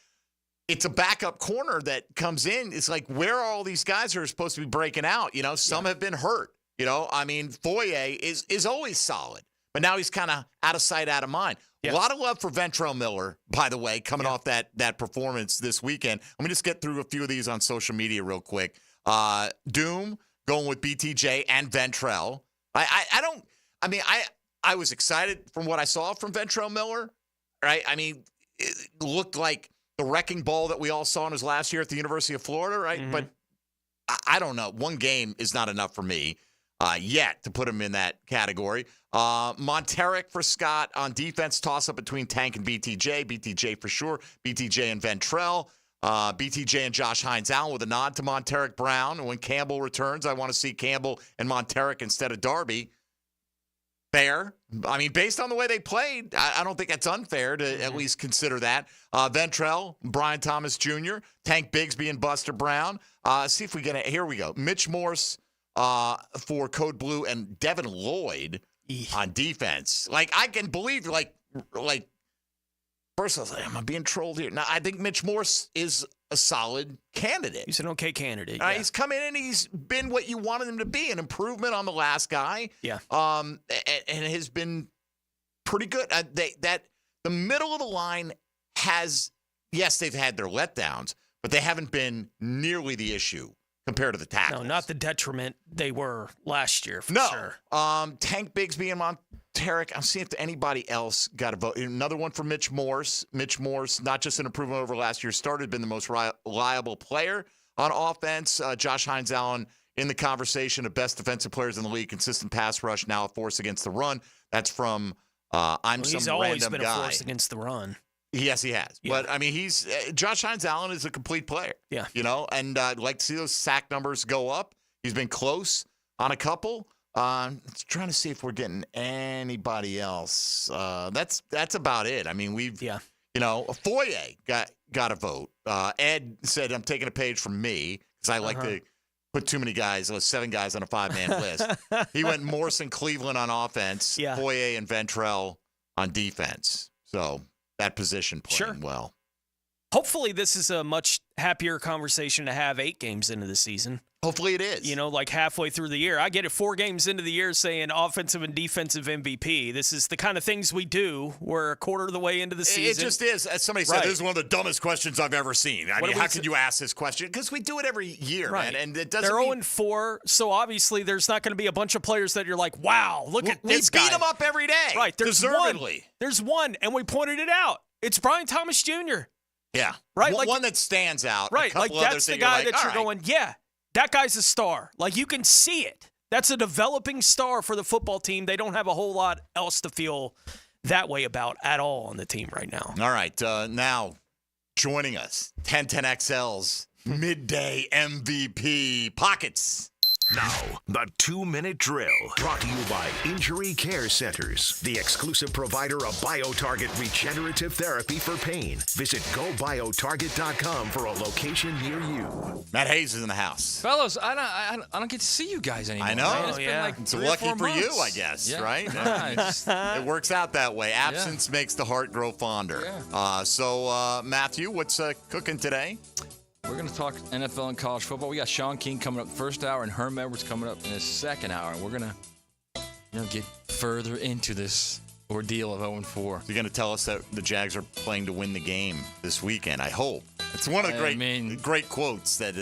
it's a backup corner that comes in. It's like, where are all these guys who are supposed to be breaking out? Some have been hurt. Foye is always solid, but now he's kind of out of sight, out of mind. A lot of love for Ventrell Miller, by the way, coming off that performance this weekend. Let me just get through a few of these on social media real quick. Doom going with BTJ and Ventrell. I was excited from what I saw from Ventrell Miller, right? I mean, it looked like the wrecking ball that we all saw in his last year at the University of Florida, right? Mm-hmm. But I don't know. One game is not enough for me yet to put him in that category. Monteric for Scott on defense, toss-up between Tank and BTJ. BTJ for sure. BTJ and Ventrell. BTJ and Josh Hines-Allen with a nod to Monteric Brown. And when Campbell returns, I want to see Campbell and Monteric instead of Darby. Fair. I mean, based on the way they played, I don't think that's unfair to at least consider that. Ventrell, Brian Thomas Jr., Tank Bigsby, and Buster Brown. See if we get it. Here we go. Mitch Morse for Code Blue and Devin Lloyd on defense. Like, I can believe, like first I was like, am I being trolled here? Now, I think Mitch Morse is a solid candidate. He's an okay candidate. He's come in and he's been what you wanted him to be, an improvement on the last guy. Yeah. And has been pretty good. The middle of the line has, yes, they've had their letdowns, but they haven't been nearly the issue compared to the tackles. No, not the detriment they were last year, for sure. Tank Bigsby and Monteric. I'm seeing if anybody else got a vote. Another one for Mitch Morse. Mitch Morse, not just an improvement over last year, been the most reliable player. on offense. Josh Hines-Allen in the conversation of best defensive players in the league, consistent pass rush, now a force against the run. That's from some random guy. He's always been a force against the run. Yes, he has. Yeah. But, I mean, Josh Hines-Allen is a complete player. Yeah. And I'd like to see those sack numbers go up. He's been close on a couple. Trying to see if we're getting anybody else. That's about it. I mean, Foye got a vote. Ed said, I'm taking a page from me because I like to put too many guys, 7 guys on a 5-man list. He went Morrison, Cleveland on offense, Foye and Ventrell on defense. So that position playing well. Hopefully this is a much happier conversation to have 8 games into the season. Hopefully it is. Like halfway through the year. I get it 4 games into the year saying offensive and defensive MVP. This is the kind of things we do. We're a quarter of the way into the season. It just is. As somebody said, this is one of the dumbest questions I've ever seen. I mean, how can you ask this question? Because we do it every year, man. And it doesn't They're 0-4, so obviously there's not going to be a bunch of players that you're like, wow, look at this guy. We beat them up every day. Right. Deservedly. There's one, and we pointed it out. It's Brian Thomas Jr. Yeah. Right. One that stands out. Right. That's the guy that you're going, that guy's a star. You can see it. That's a developing star for the football team. They don't have a whole lot else to feel that way about at all on the team right now. All right. Now, joining us, 1010XL's midday MVP Pockets. Now, the 2-minute drill, brought to you by Injury Care Centers, the exclusive provider of BioTarget regenerative therapy for pain. Visit GoBioTarget.com for a location near you. Matt Hayes is in the house. Fellas, I don't get to see you guys anymore. I know. Man. It's been like it's 3 or lucky 4 for months. you, I guess, right? Nice. It works out that way. Absence makes the heart grow fonder. Yeah. So, Matthew, what's cooking today? We're going to talk NFL and college football. We got Sean King coming up the first hour and Herm Edwards coming up in the second hour. And we're going to get further into this ordeal of 0-4. You're going to tell us that the Jags are playing to win the game this weekend, I hope. It's one of the great quotes that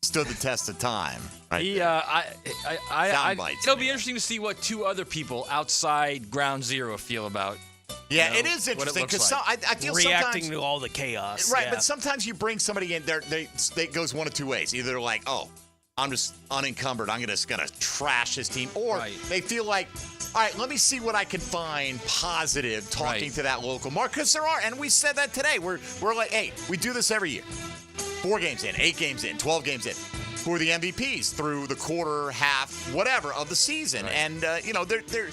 stood the test of time. Right it'll be interesting to see what 2 other people outside Ground Zero feel about. Yeah, it is interesting because I feel reacting sometimes, to all the chaos. Right, but sometimes you bring somebody in there, they goes one of 2 ways. Either like, I'm just unencumbered, I'm just gonna trash this team, or they feel like, all right, let me see what I can find positive talking to that local market, because there are, and we said that today. We're like, hey, we do this every year. 4 games in, 8 games in, 12 games in. Who are the MVPs through the quarter, half, whatever of the season, and they're.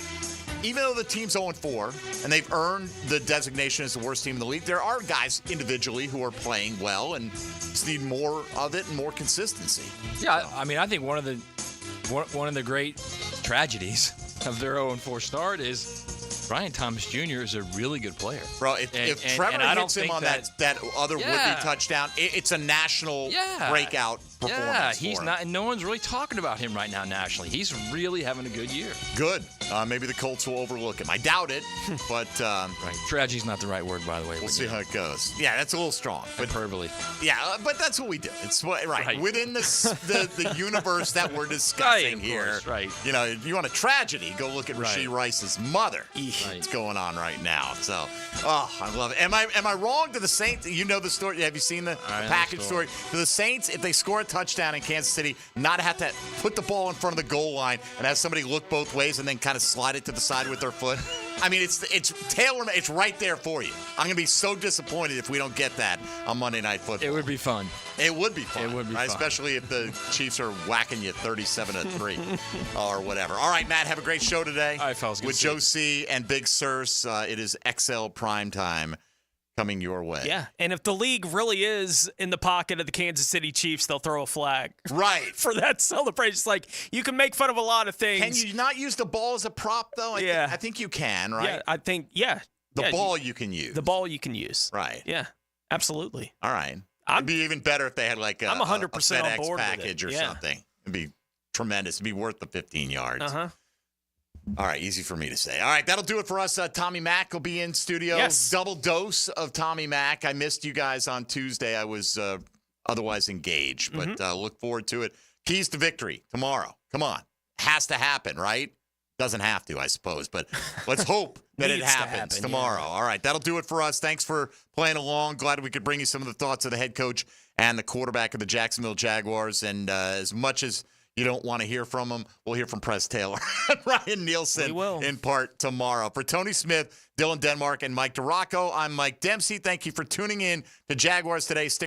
Even though the team's 0-4 and they've earned the designation as the worst team in the league, there are guys individually who are playing well and just need more of it and more consistency. Yeah, I mean, I think one of the great tragedies of their 0-4 start is Brian Thomas Jr. is a really good player. Bro, if Trevor hits him on that other whippy touchdown, it's a national breakout performance. Yeah, he's not, and no one's really talking about him right now nationally. He's really having a good year. Good. Maybe the Colts will overlook him. I doubt it, but tragedy's not the right word, by the way. We'll see how it goes. Yeah, that's a little strong. Hyperbole. Yeah, but that's what we do. It's within the universe that we're discussing here. Right. If you want a tragedy, go look at Rashee Rice's mother. What's going on right now? So, I love it. Am I wrong to the Saints? You know the story. Have you seen the package story? To the Saints, if they score a touchdown in Kansas City, not have to put the ball in front of the goal line and have somebody look both ways and then kind of slide it to the side with their foot. I mean, it's tailor-made. It's right there for you. I'm going to be so disappointed if we don't get that on Monday Night Football. It would be fun. It would be fun. Especially if the Chiefs are whacking you 37-3 or whatever. All right, Matt, have a great show today. All right, fellas. With Joe C. and Big Sirs. It is XL Primetime coming your way. Yeah, and if the league really is in the pocket of the Kansas City Chiefs, they'll throw a flag. Right. For that celebration. It's like, you can make fun of a lot of things. Can you not use the ball as a prop, though? I think you can, right? Yeah, I think, The ball you can use. The ball you can use. Right. Yeah, absolutely. All right. It'd be even better if they had like I'm 100% a FedEx on board package or something. It'd be tremendous. It'd be worth the 15 yards. Uh-huh. All right, easy for me to say. All right, that'll do it for us. Tommy Mack will be in studio. Yes. Double dose of Tommy Mack. I missed you guys on Tuesday. I was otherwise engaged, but look forward to it. Keys to victory tomorrow. Come on. Has to happen, right? Doesn't have to, I suppose, but let's hope that it happens tomorrow. Yeah. All right, that'll do it for us. Thanks for playing along. Glad we could bring you some of the thoughts of the head coach and the quarterback of the Jacksonville Jaguars. And as much as you don't want to hear from him, we'll hear from Press Taylor and Ryan Nielsen in part tomorrow. For Tony Smith, Dylan Denmark, and Mike DeRocco, I'm Mike Dempsey. Thank you for tuning in to Jaguars Today.